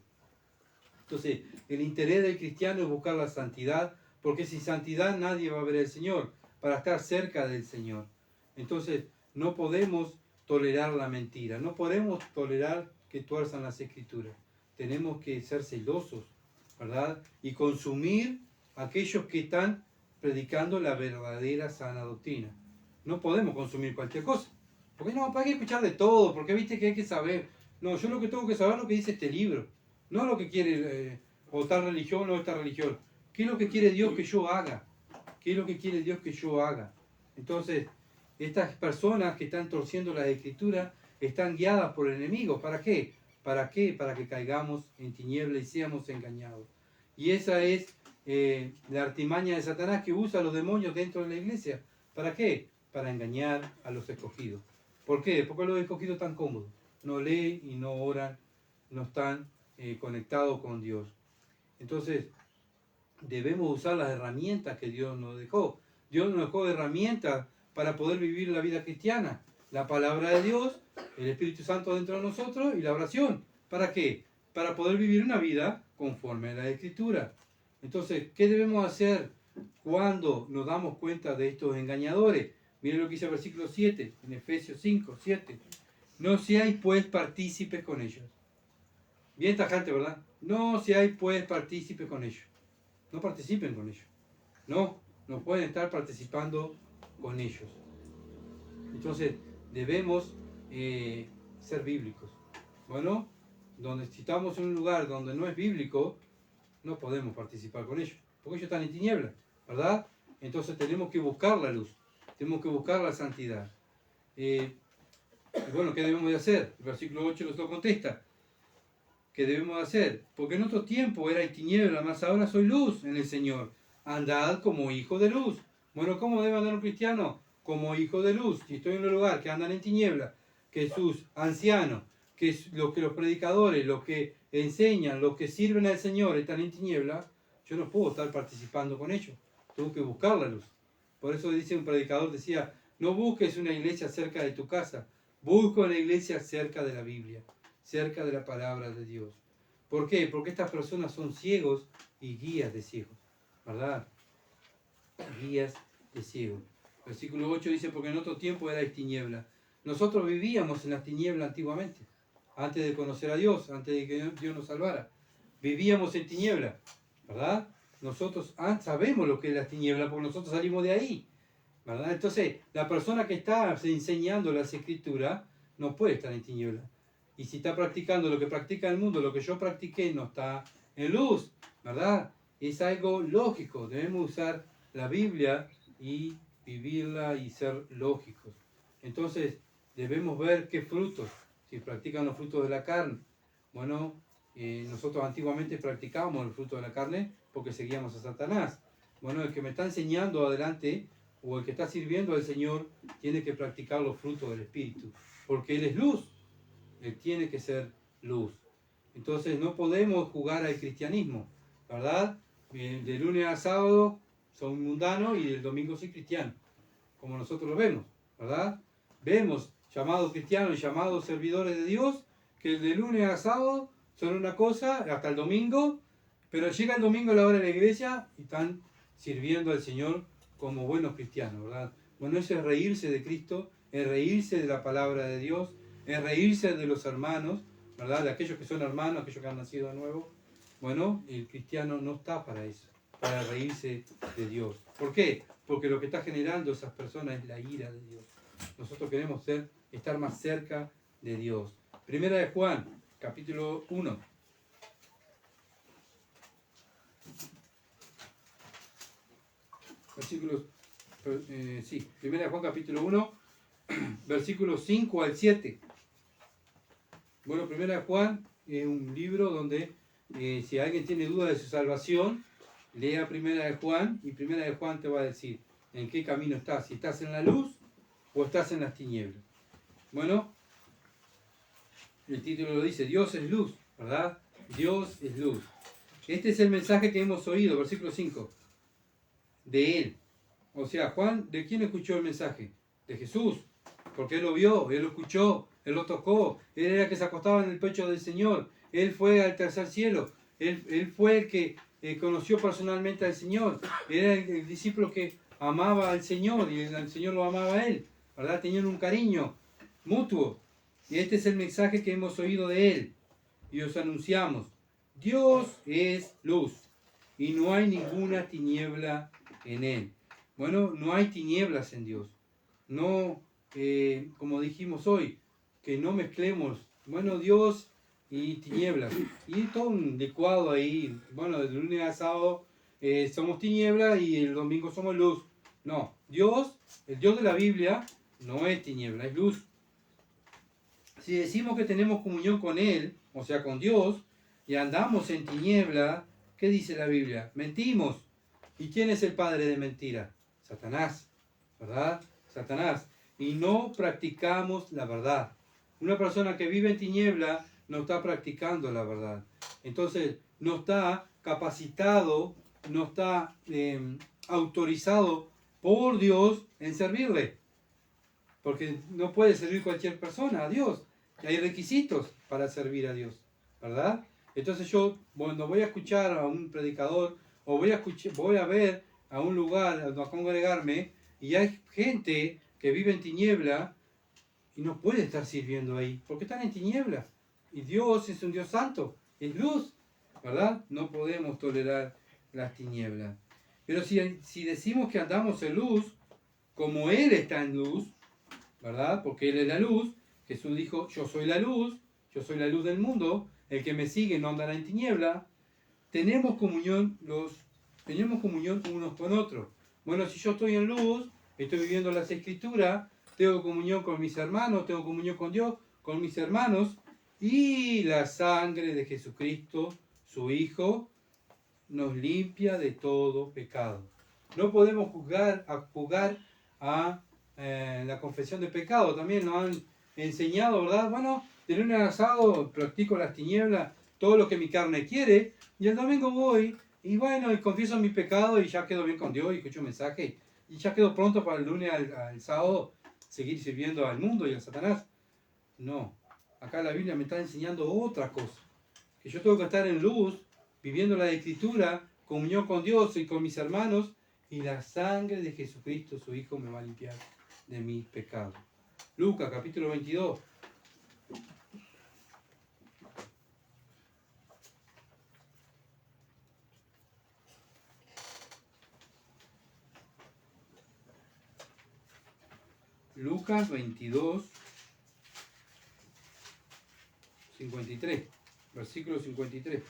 Entonces, el interés del cristiano es buscar la santidad, porque sin santidad nadie va a ver al Señor, para estar cerca del Señor. Entonces, no podemos tolerar la mentira, no podemos tolerar que tuerzan las escrituras. Tenemos que ser celosos, ¿verdad? Y consumir a aquellos que están predicando la verdadera sana doctrina. No podemos consumir cualquier cosa. Porque no, hay que escuchar de todo, porque viste que hay que saber. No, yo lo que tengo que saber es lo que dice este libro. No lo que quiere o tal religión o esta religión. ¿Qué es lo que quiere Dios que yo haga? ¿Qué es lo que quiere Dios que yo haga? Entonces, estas personas que están torciendo las escrituras están guiadas por el enemigo. ¿Para qué? ¿Para qué? Para que caigamos en tinieblas y seamos engañados. Y esa es la artimaña de Satanás que usa a los demonios dentro de la iglesia. ¿Para qué? Para engañar a los escogidos. ¿Por qué? Porque los escogidos están cómodos. No leen y no oran, no están conectados con Dios. Entonces, debemos usar las herramientas que Dios nos dejó. Dios nos dejó herramientas para poder vivir la vida cristiana. La palabra de Dios, el Espíritu Santo dentro de nosotros y la oración. ¿Para qué? Para poder vivir una vida conforme a la Escritura. Entonces, ¿qué debemos hacer cuando nos damos cuenta de estos engañadores? Miren lo que dice el versículo 7, en Efesios 5, 7. No seáis pues partícipes con ellos. Bien tajante, ¿verdad? No seáis pues partícipes con ellos. No participen con ellos. No pueden estar participando con ellos. Entonces, debemos ser bíblicos. Bueno, si estamos en un lugar donde no es bíblico, no podemos participar con ellos, porque ellos están en tinieblas, ¿verdad? Entonces tenemos que buscar la luz, tenemos que buscar la santidad. Bueno, ¿qué debemos de hacer? El versículo 8 nos lo contesta. ¿Qué debemos de hacer? Porque en otro tiempo era en tinieblas, mas ahora soy luz en el Señor. Andad como hijos de luz. Bueno, ¿cómo debe andar un cristiano? Como hijo de luz. Si estoy en un lugar que andan en tinieblas, que sus ancianos, que los predicadores, los que enseñan, los que sirven al Señor están en tiniebla, yo no puedo estar participando con ellos. Tengo que buscar la luz. Por eso dice un predicador, decía, no busques una iglesia cerca de tu casa, busca una iglesia cerca de la Biblia, cerca de la palabra de Dios. ¿Por qué? Porque estas personas son ciegos y guías de ciegos, ¿verdad? Guías de ciegos. Versículo 8 dice, porque en otro tiempo erais tiniebla. Nosotros vivíamos en las tinieblas antiguamente, antes de conocer a Dios, antes de que Dios nos salvara. Vivíamos en tiniebla, ¿verdad? Nosotros sabemos lo que es la tiniebla porque nosotros salimos de ahí, ¿verdad? Entonces, la persona que está enseñando las escrituras no puede estar en tiniebla. Y si está practicando lo que practica el mundo, lo que yo practiqué, no está en luz, ¿verdad? Es algo lógico. Debemos usar la Biblia y vivirla y ser lógicos. Entonces, debemos ver qué frutos, si practican los frutos de la carne. Bueno, nosotros antiguamente practicábamos el fruto de la carne porque seguíamos a Satanás. Bueno, el que me está enseñando adelante o el que está sirviendo al Señor tiene que practicar los frutos del Espíritu, porque Él es luz, Él tiene que ser luz. Entonces no podemos jugar al cristianismo, ¿verdad? De lunes a sábado son mundanos y el domingo soy cristiano, como nosotros lo vemos, ¿verdad? Vemos llamados cristianos y llamados servidores de Dios que de lunes a sábado son una cosa hasta el domingo, pero llega el domingo a la hora de la iglesia y están sirviendo al Señor como buenos cristianos, ¿verdad? Bueno, eso es reírse de Cristo, es reírse de la palabra de Dios, es reírse de los hermanos, ¿verdad? De aquellos que son hermanos, aquellos que han nacido de nuevo. Bueno, el cristiano no está para eso, para reírse de Dios. ¿Por qué? Porque lo que está generando esas personas es la ira de Dios. Nosotros queremos estar más cerca de Dios. Primera de Juan, capítulo 1. Primera de Juan, capítulo 1, versículos 5 al 7. Bueno, Primera de Juan es un libro donde si alguien tiene duda de su salvación, lea Primera de Juan y Primera de Juan te va a decir en qué camino estás, si estás en la luz o estás en las tinieblas. Bueno, el título lo dice, Dios es luz, ¿verdad? Dios es luz. Este es el mensaje que hemos oído, versículo 5, de Él. O sea, Juan, ¿de quién escuchó el mensaje? De Jesús, porque Él lo vio, Él lo escuchó, Él lo tocó, Él era el que se acostaba en el pecho del Señor, Él fue al tercer cielo, Él fue el que conoció personalmente al Señor, era el discípulo que amaba al Señor y el Señor lo amaba a Él, ¿verdad? Tenían un cariño mutuo. Y este es el mensaje que hemos oído de Él y os anunciamos. Dios es luz y no hay ninguna tiniebla en Él. Bueno, no hay tinieblas en Dios. No, como dijimos hoy, que no mezclemos, bueno, Dios y tinieblas. Y todo un licuado ahí, bueno, de lunes a sábado somos tinieblas y el domingo somos luz. No, Dios, el Dios de la Biblia, no es tiniebla, es luz. Si decimos que tenemos comunión con Él, o sea, con Dios, y andamos en tiniebla, ¿qué dice la Biblia? Mentimos. ¿Y quién es el padre de mentira? Satanás, ¿verdad? Satanás. Y no practicamos la verdad. Una persona que vive en tiniebla no está practicando la verdad. Entonces, no está capacitado, no está autorizado por Dios en servirle. Porque no puede servir cualquier persona a Dios. Hay requisitos para servir a Dios, ¿verdad? Entonces yo, cuando voy a escuchar a un predicador o voy a ver a un lugar a congregarme y hay gente que vive en tiniebla y no puede estar sirviendo ahí, porque están en tiniebla. Y Dios es un Dios santo, es luz, ¿verdad? No podemos tolerar las tinieblas. Pero si decimos que andamos en luz, como Él está en luz, ¿verdad? Porque Él es la luz. Jesús dijo, yo soy la luz del mundo, el que me sigue no andará en tiniebla. Tenemos comunión unos con otros. Bueno, si yo estoy en luz, estoy viviendo las Escrituras, tengo comunión con mis hermanos, tengo comunión con Dios, con mis hermanos, y la sangre de Jesucristo, su Hijo, nos limpia de todo pecado. No podemos jugar a la confesión de pecado. También nos han enseñado, ¿verdad? Bueno, De lunes al sábado practico las tinieblas, todo lo que mi carne quiere, y el domingo voy, y bueno, y confieso mi pecado, y ya quedo bien con Dios, y escucho un mensaje, y ya quedo pronto para el lunes al sábado seguir sirviendo al mundo y a Satanás. No, acá la Biblia me está enseñando otra cosa, que yo tengo que estar en luz, viviendo la Escritura, comunión con Dios y con mis hermanos, y la sangre de Jesucristo, su Hijo, me va a limpiar de mis pecados. Lucas capítulo 22. Lucas 22, 53, versículo 53.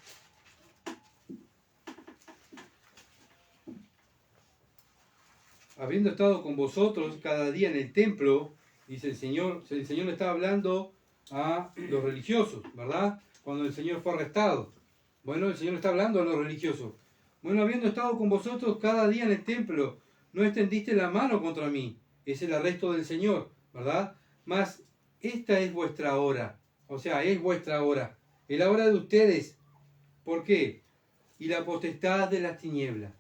Habiendo estado con vosotros cada día en el templo, dice el Señor le estaba hablando a los religiosos, ¿verdad? Cuando el Señor fue arrestado. Bueno, el Señor está hablando a los religiosos. Bueno, habiendo estado con vosotros cada día en el templo, no extendiste la mano contra mí. Es el arresto del Señor, ¿verdad? Mas esta es vuestra hora. O sea, es vuestra hora. Es la hora de ustedes. ¿Por qué? Y la potestad de las tinieblas.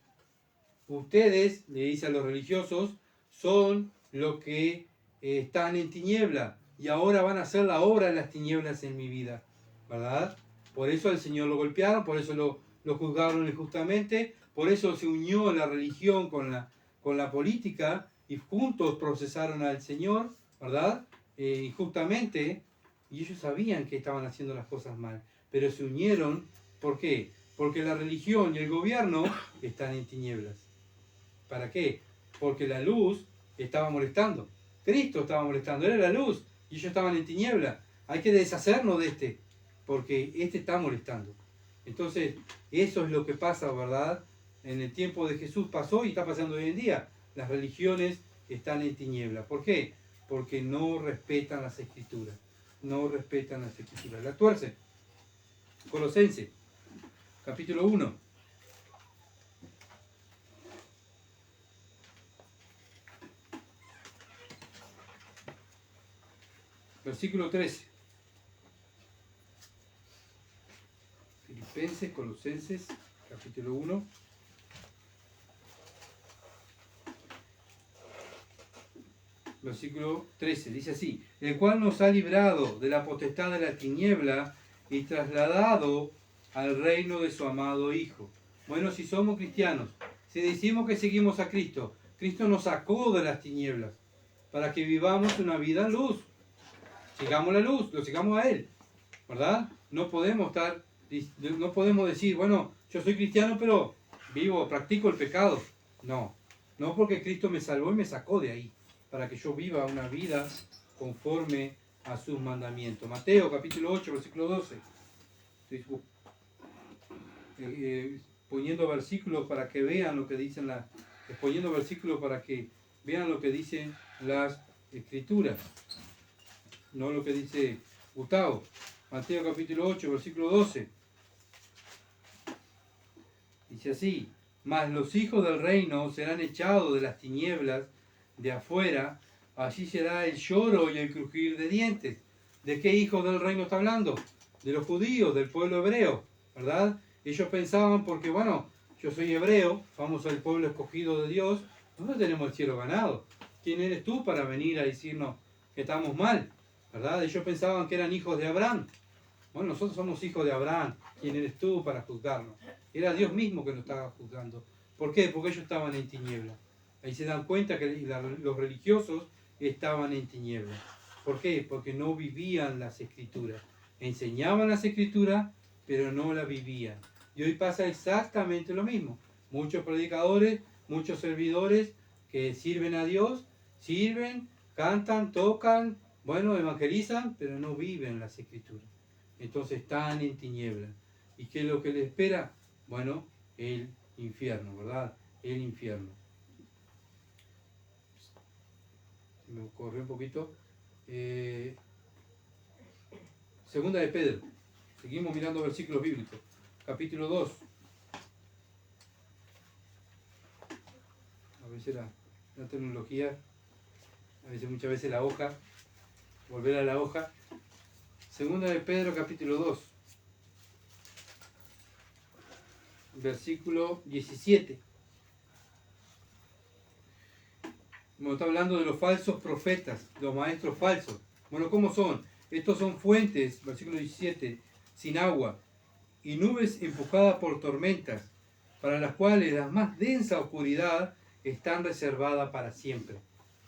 Ustedes, le dice a los religiosos, son los que están en tiniebla y ahora van a hacer la obra de las tinieblas en mi vida, ¿verdad? Por eso al Señor lo golpearon, por eso lo juzgaron injustamente, por eso se unió la religión con la política y juntos procesaron al Señor, ¿verdad? Injustamente, y ellos sabían que estaban haciendo las cosas mal, pero se unieron, ¿por qué? Porque la religión y el gobierno están en tinieblas. ¿Para qué? Porque la luz estaba molestando. Cristo estaba molestando, era la luz y ellos estaban en tiniebla. Hay que deshacernos de este, porque este está molestando. Entonces, eso es lo que pasa, ¿verdad? En el tiempo de Jesús pasó y está pasando hoy en día. Las religiones están en tiniebla. ¿Por qué? Porque no respetan las escrituras. No respetan las escrituras. La tuercen. Colosenses, capítulo 1. Versículo 13. Filipenses, Colosenses, capítulo 1. Versículo 13. Dice así: el cual nos ha librado de la potestad de la tiniebla y trasladado al reino de su amado Hijo. Bueno, si somos cristianos, si decimos que seguimos a Cristo, Cristo nos sacó de las tinieblas para que vivamos una vida en luz. Sigamos la luz, lo sigamos a Él, ¿verdad? No podemos decir, bueno, yo soy cristiano, pero practico el pecado. No, no, porque Cristo me salvó y me sacó de ahí, para que yo viva una vida conforme a sus mandamientos. Mateo capítulo 8, versículo 12. Estoy poniendo versículos para que vean lo que dicen poniendo versículos para que vean lo que dicen las escrituras, no lo que dice Gustavo. Mateo capítulo 8, versículo 12. Dice así: mas los hijos del reino serán echados de las tinieblas de afuera, allí será el lloro y el crujir de dientes. ¿De qué hijos del reino está hablando? De los judíos, del pueblo hebreo, ¿verdad? Ellos pensaban, porque bueno, yo soy hebreo, vamos al pueblo escogido de Dios, nosotros tenemos el cielo ganado. ¿Quién eres tú para venir a decirnos que estamos mal? ¿Verdad? Ellos pensaban que eran hijos de Abraham. Bueno, nosotros somos hijos de Abraham. ¿Quién eres tú para juzgarnos? Era Dios mismo que nos estaba juzgando. ¿Por qué? Porque ellos estaban en tinieblas. Ahí se dan cuenta que los religiosos estaban en tinieblas. ¿Por qué? Porque no vivían las escrituras. Enseñaban las escrituras, pero no las vivían. Y hoy pasa exactamente lo mismo. Muchos predicadores, muchos servidores que sirven a Dios, sirven, cantan, tocan, bueno, evangelizan, pero no viven las escrituras. Entonces están en tinieblas. ¿Y qué es lo que les espera? Bueno, el infierno, ¿verdad? El infierno. Me corrió un poquito. Segunda de Pedro. Seguimos mirando versículos bíblicos. Capítulo 2. A veces la tecnología, muchas veces la hoja, volver a la hoja. Segunda de Pedro capítulo 2, versículo 17. Bueno, está hablando de los falsos profetas, los maestros falsos. Bueno, ¿cómo son? Estos son fuentes, versículo 17, sin agua, y nubes empujadas por tormentas, para las cuales la más densa oscuridad están reservadas para siempre.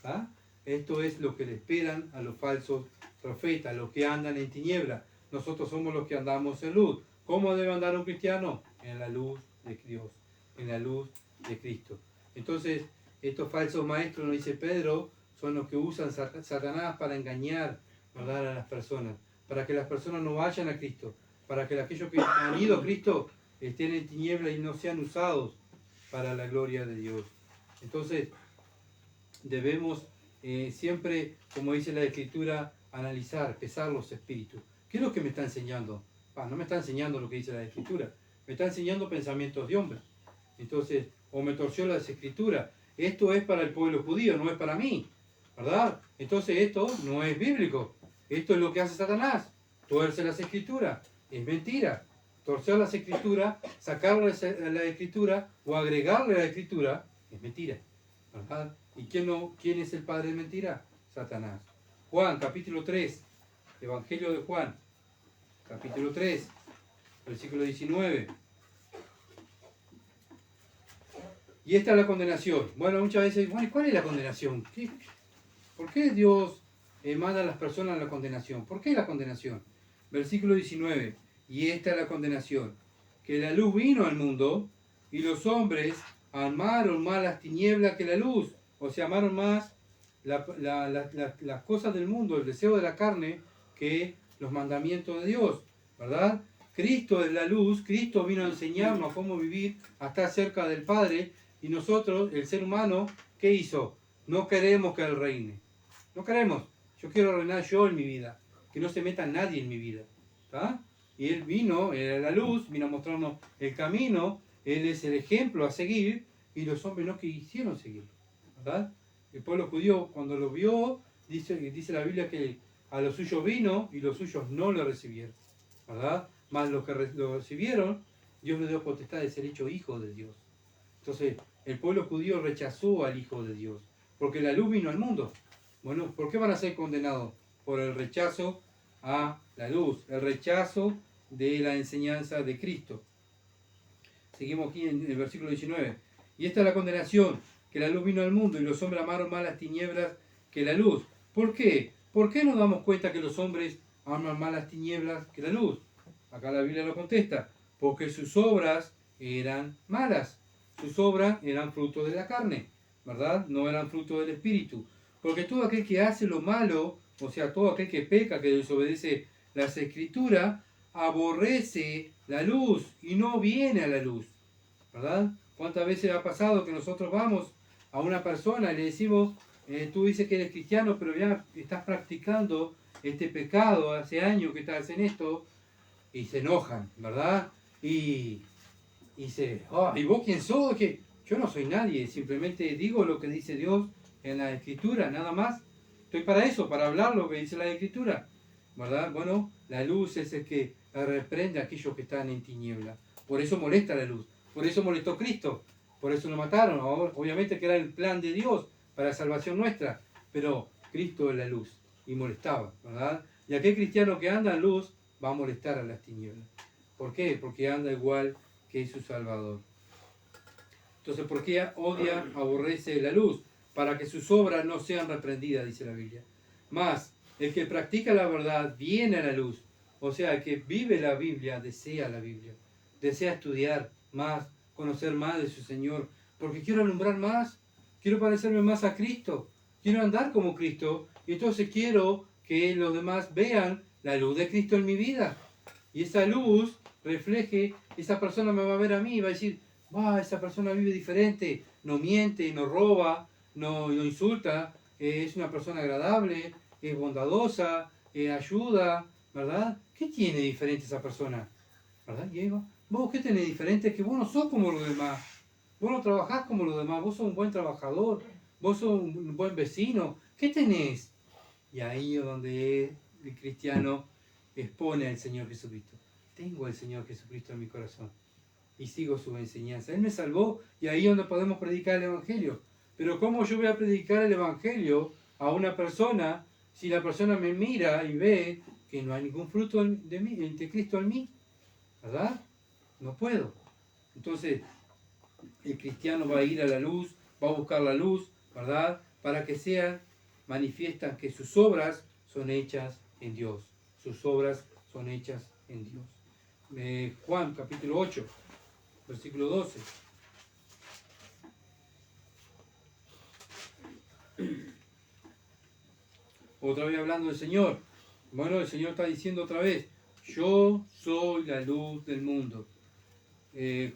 ¿Ah? Esto es lo que le esperan a los falsos profetas, los que andan en tinieblas. Nosotros somos los que andamos en luz. ¿Cómo debe andar un cristiano? En la luz de Dios, en la luz de Cristo. Entonces, estos falsos maestros, nos dice Pedro, son los que usan Satanás para engañar, ¿verdad?, a las personas, para que las personas no vayan a Cristo, para que aquellos que han ido a Cristo estén en tinieblas y no sean usados para la gloria de Dios. Entonces, debemos siempre, como dice la Escritura, analizar, pesar los espíritus. ¿Qué es lo que me está enseñando? No me está enseñando lo que dice la Escritura, me está enseñando pensamientos de hombres. Entonces, o me torció las Escrituras. Esto es para el pueblo judío, no es para mí, ¿verdad? Entonces esto no es bíblico. Esto es lo que hace Satanás, tuerce las Escrituras. Es mentira. Torcer las Escrituras, sacarle la Escritura o agregarle a la Escritura, es mentira, ¿verdad? ¿Y quién es el padre de mentira? Satanás. Juan, capítulo 3, Evangelio de Juan, capítulo 3, versículo 19. Y esta es la condenación. Bueno, muchas veces, bueno, ¿cuál es la condenación? ¿Por qué Dios manda a las personas a la condenación? ¿Por qué la condenación? Versículo 19. Y esta es la condenación, que la luz vino al mundo y los hombres amaron más las tinieblas que la luz. O sea, amaron más las cosas del mundo, el deseo de la carne, que los mandamientos de Dios, ¿verdad? Cristo es la luz, Cristo vino a enseñarnos cómo vivir, a estar cerca del Padre. Y nosotros, el ser humano, ¿qué hizo? No queremos que Él reine. No queremos. Yo quiero reinar yo en mi vida. Que no se meta nadie en mi vida. ¿Tá? Y Él vino, era la luz, vino a mostrarnos el camino. Él es el ejemplo a seguir. Y los hombres no quisieron seguirlo. ¿Verdad? El pueblo judío, cuando lo vio, dice la Biblia que a los suyos vino y los suyos no lo recibieron. ¿Verdad? Más los que lo recibieron, Dios le dio potestad de ser hecho hijo de Dios. Entonces, el pueblo judío rechazó al Hijo de Dios, porque la luz vino al mundo. Bueno, ¿por qué van a ser condenados? Por el rechazo a la luz, el rechazo de la enseñanza de Cristo. Seguimos aquí en el versículo 19. Y esta es la condenación, que la luz vino al mundo y los hombres amaron más las tinieblas que la luz. ¿Por qué? ¿Por qué nos damos cuenta que los hombres aman más las tinieblas que la luz? Acá la Biblia lo contesta. Porque sus obras eran malas. Sus obras eran fruto de la carne, ¿verdad? No eran fruto del Espíritu. Porque todo aquel que hace lo malo, o sea, todo aquel que peca, que desobedece las Escrituras, aborrece la luz y no viene a la luz, ¿verdad? ¿Cuántas veces ha pasado que nosotros vamos a una persona y le decimos, tú dices que eres cristiano, pero ya estás practicando este pecado, hace años que estás en esto, y se enojan, ¿verdad? Y dice, ¿y vos quién sos? Que yo no soy nadie, simplemente digo lo que dice Dios en la Escritura, nada más. Estoy para eso, para hablar lo que dice la Escritura, ¿verdad? Bueno, la luz es el que reprende a aquellos que están en tiniebla. Por eso molesta la luz, por eso molestó Cristo, por eso lo mataron. Obviamente que era el plan de Dios para la salvación nuestra, pero Cristo es la luz y molestaba, ¿verdad? Y aquel cristiano que anda en luz va a molestar a las tinieblas. ¿Por qué? Porque anda igual que es su Salvador. Entonces, ¿por qué odia, aborrece la luz? Para que sus obras no sean reprendidas, dice la Biblia. Más, el que practica la verdad viene a la luz. O sea, el que vive la Biblia, desea la Biblia. Desea estudiar más, conocer más de su Señor. Porque quiero alumbrar más, quiero parecerme más a Cristo, quiero andar como Cristo. Y entonces quiero que los demás vean la luz de Cristo en mi vida. Y esa luz refleje, esa persona me va a ver a mí y va a decir, esa persona vive diferente, no miente, no roba, no insulta, es una persona agradable, es bondadosa, ayuda, ¿verdad? ¿Qué tiene diferente esa persona? ¿Verdad? Y ahí va, vos qué tenés diferente, que vos no sos como los demás, vos no trabajás como los demás, vos sos un buen trabajador, vos sos un buen vecino, ¿qué tenés? Y ahí es donde el cristiano expone al Señor Jesucristo. Tengo al Señor Jesucristo en mi corazón y sigo su enseñanza. Él me salvó y ahí es donde podemos predicar el Evangelio. Pero ¿cómo yo voy a predicar el Evangelio a una persona si la persona me mira y ve que no hay ningún fruto de Cristo en mí? ¿Verdad? No puedo. Entonces, el cristiano va a ir a la luz, va a buscar la luz, ¿verdad? Para que sean manifiestas que sus obras son hechas en Dios. Sus obras son hechas en Dios. Juan capítulo 8, versículo 12. Otra vez hablando del Señor. Bueno, el Señor está diciendo otra vez, yo soy la luz del mundo.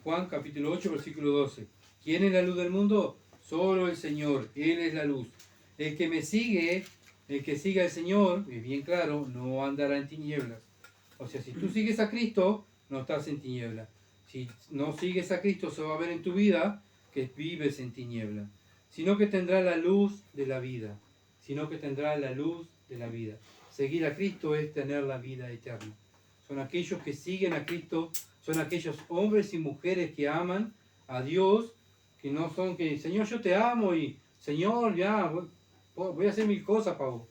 Juan capítulo 8, versículo 12. ¿Quién es la luz del mundo? Solo el Señor, Él es la luz. El que me sigue, el que siga al Señor, es bien claro, no andará en tinieblas. O sea, si tú sigues a Cristo, no estás en tinieblas. Si no sigues a Cristo, se va a ver en tu vida que vives en tinieblas. Sino que tendrá la luz de la vida. Sino que tendrá la luz de la vida. Seguir a Cristo es tener la vida eterna. Son aquellos que siguen a Cristo, son aquellos hombres y mujeres que aman a Dios, que no son que, Señor, yo te amo y, Señor, ya, voy a hacer mil cosas para vos.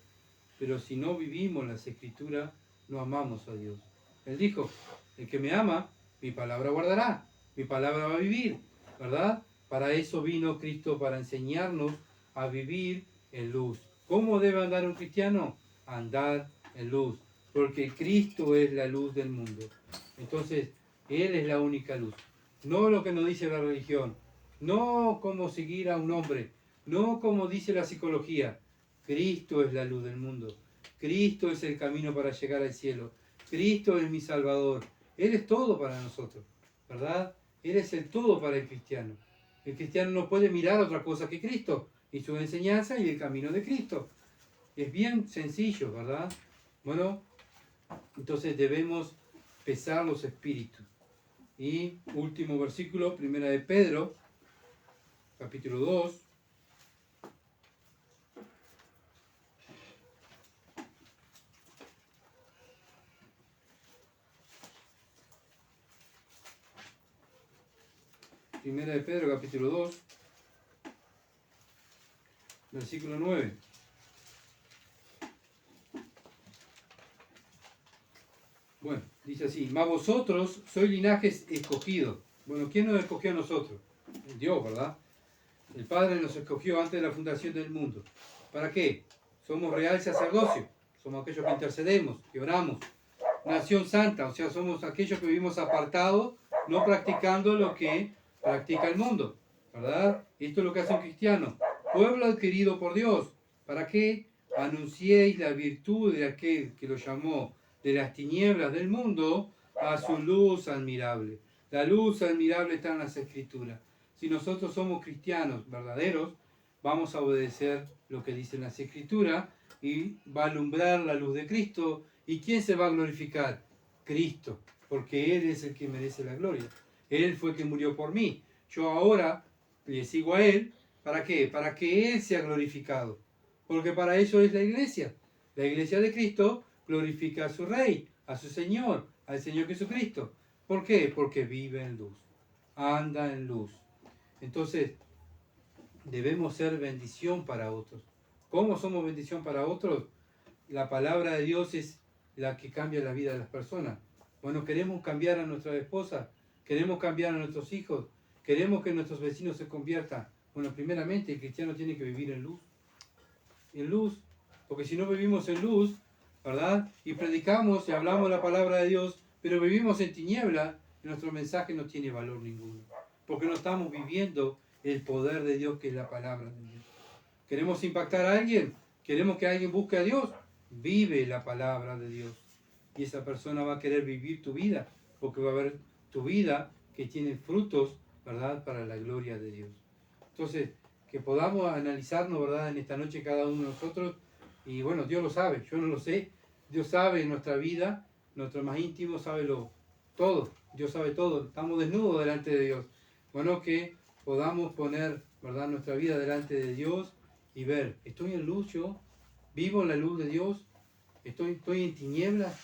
Pero si no vivimos las Escrituras, no amamos a Dios. Él dijo, el que me ama, mi palabra guardará, mi palabra va a vivir, ¿verdad? Para eso vino Cristo, para enseñarnos a vivir en luz. ¿Cómo debe andar un cristiano? Andar en luz, porque Cristo es la luz del mundo. Entonces, Él es la única luz. No lo que nos dice la religión, no como seguir a un hombre, no como dice la psicología. Cristo es la luz del mundo. Cristo es el camino para llegar al cielo. Cristo es mi Salvador. Él es todo para nosotros, ¿verdad? Él es el todo para el cristiano. El cristiano no puede mirar otra cosa que Cristo y su enseñanza y el camino de Cristo. Es bien sencillo, ¿verdad? Bueno, entonces debemos pesar los espíritus. Y último versículo, primera de Pedro, capítulo 2. Primera de Pedro, capítulo 2, versículo 9. Bueno, dice así, mas vosotros sois linajes escogidos. Bueno, ¿quién nos escogió a nosotros? Dios, ¿verdad? El Padre nos escogió antes de la fundación del mundo. ¿Para qué? Somos real sacerdocio, somos aquellos que intercedemos, que oramos. Nación santa, o sea, somos aquellos que vivimos apartados, no practicando lo que practica el mundo, ¿verdad? Esto es lo que hace un cristiano. Pueblo adquirido por Dios. ¿Para qué? Anunciéis la virtud de aquel que lo llamó de las tinieblas del mundo a su luz admirable. La luz admirable está en las Escrituras. Si nosotros somos cristianos verdaderos, vamos a obedecer lo que dicen las Escrituras y va a alumbrar la luz de Cristo. ¿Y quién se va a glorificar? Cristo, porque Él es el que merece la gloria. Él fue el que murió por mí. Yo ahora le sigo a Él. ¿Para qué? Para que Él sea glorificado. Porque para eso es la iglesia. La iglesia de Cristo glorifica a su Rey, a su Señor, al Señor Jesucristo. ¿Por qué? Porque vive en luz, anda en luz. Entonces, debemos ser bendición para otros. ¿Cómo somos bendición para otros? La palabra de Dios es la que cambia la vida de las personas. Bueno, queremos cambiar a nuestra esposa, queremos cambiar a nuestros hijos, queremos que nuestros vecinos se conviertan. Bueno, primeramente el cristiano tiene que vivir en luz, porque si no vivimos en luz, ¿verdad? Y predicamos y hablamos la palabra de Dios, pero vivimos en tiniebla, nuestro mensaje no tiene valor ninguno, porque no estamos viviendo el poder de Dios que es la palabra de Dios. ¿Queremos impactar a alguien? ¿Queremos que alguien busque a Dios? Vive la palabra de Dios. Y esa persona va a querer vivir tu vida, porque va a ver tu vida que tiene frutos, ¿verdad? Para la gloria de Dios. Entonces, que podamos analizarnos, ¿verdad? En esta noche cada uno de nosotros. Y bueno, Dios lo sabe, yo no lo sé. Dios sabe nuestra vida, nuestro más íntimo sabe todo. Dios sabe todo. Estamos desnudos delante de Dios. Bueno, que podamos poner, ¿verdad? Nuestra vida delante de Dios y ver, ¿estoy en luz yo? ¿Vivo en la luz de Dios? ¿Estoy en tinieblas?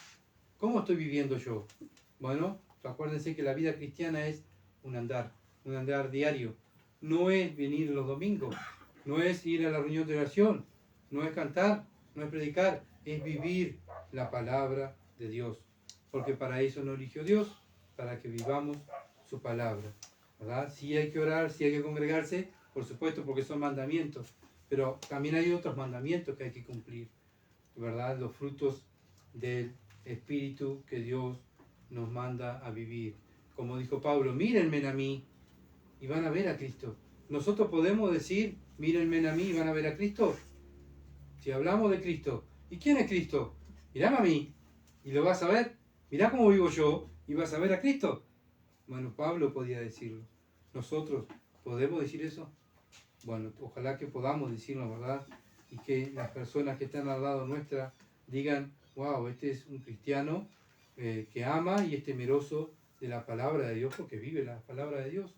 ¿Cómo estoy viviendo yo? Bueno, acuérdense que la vida cristiana es un andar diario. No es venir los domingos, no es ir a la reunión de oración, no es cantar, no es predicar, es vivir la palabra de Dios. Porque para eso nos eligió Dios, para que vivamos su palabra. ¿Verdad? Sí hay que orar, sí hay que congregarse, por supuesto, porque son mandamientos, pero también hay otros mandamientos que hay que cumplir, ¿verdad? Los frutos del Espíritu que Dios nos manda a vivir. Como dijo Pablo, mírenme a mí y van a ver a Cristo. Nosotros podemos decir, mírenme a mí y van a ver a Cristo. Si hablamos de Cristo, ¿y quién es Cristo? Mirame a mí y lo vas a ver. Mirá cómo vivo yo y vas a ver a Cristo. Bueno, Pablo podía decirlo. ¿Nosotros podemos decir eso? Bueno, ojalá que podamos decirlo, ¿verdad? Y que las personas que están al lado nuestra digan, wow, este es un cristiano que ama y es temeroso de la palabra de Dios porque vive la palabra de Dios.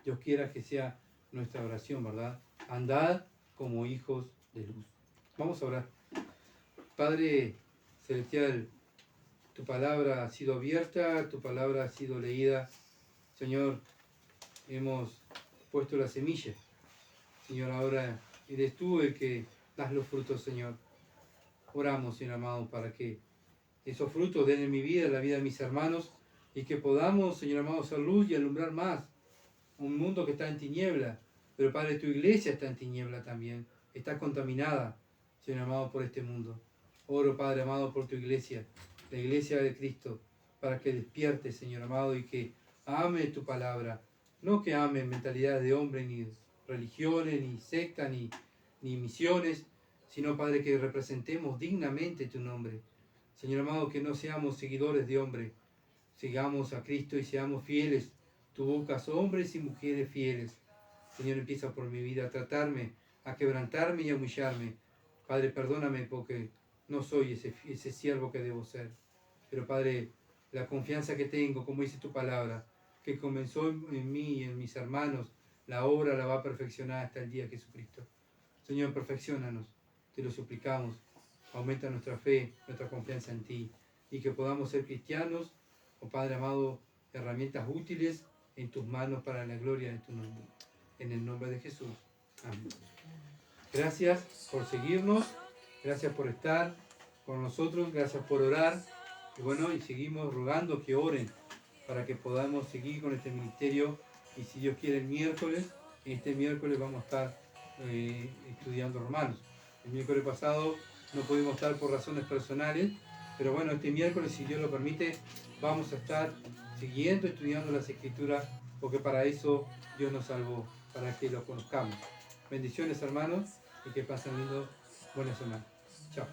Dios quiera que sea nuestra oración, ¿verdad? Andad como hijos de luz. Vamos a orar. Padre Celestial, tu palabra ha sido abierta, tu palabra ha sido leída. Señor, hemos puesto la semilla. Señor, ahora eres tú el que das los frutos, Señor. Oramos, Señor amado, para que esos frutos den en mi vida, en la vida de mis hermanos, y que podamos, Señor amado, hacer luz y alumbrar más un mundo que está en tiniebla. Pero Padre, tu iglesia está en tiniebla también, está contaminada, Señor amado, por este mundo. Oro, Padre amado, por tu iglesia, la iglesia de Cristo, para que despierte, Señor amado, y que ame tu palabra. No que ame mentalidades de hombre, ni religiones, ni sectas, ni misiones, sino, Padre, que representemos dignamente tu nombre. Señor amado, que no seamos seguidores de hombre, sigamos a Cristo y seamos fieles. Tú buscas hombres y mujeres fieles. Señor, empieza por mi vida a tratarme, a quebrantarme y a humillarme. Padre, perdóname porque no soy ese siervo que debo ser. Pero Padre, la confianza que tengo, como dice tu palabra, que comenzó en mí y en mis hermanos, la obra la va a perfeccionar hasta el día de Jesucristo. Señor, perfecciónanos, te lo suplicamos. Aumenta nuestra fe, nuestra confianza en ti. Y que podamos ser cristianos, oh Padre amado, herramientas útiles en tus manos para la gloria de tu nombre. En el nombre de Jesús. Amén. Gracias por seguirnos, gracias por estar con nosotros, gracias por orar. Y bueno, y seguimos rogando que oren para que podamos seguir con este ministerio. Y si Dios quiere, este miércoles vamos a estar estudiando Romanos. El miércoles pasado no pudimos estar por razones personales, pero bueno, este miércoles, si Dios lo permite, vamos a estar siguiendo estudiando las Escrituras, porque para eso Dios nos salvó, para que lo conozcamos. Bendiciones, hermanos, y que pasen lindo buena semana. Chao.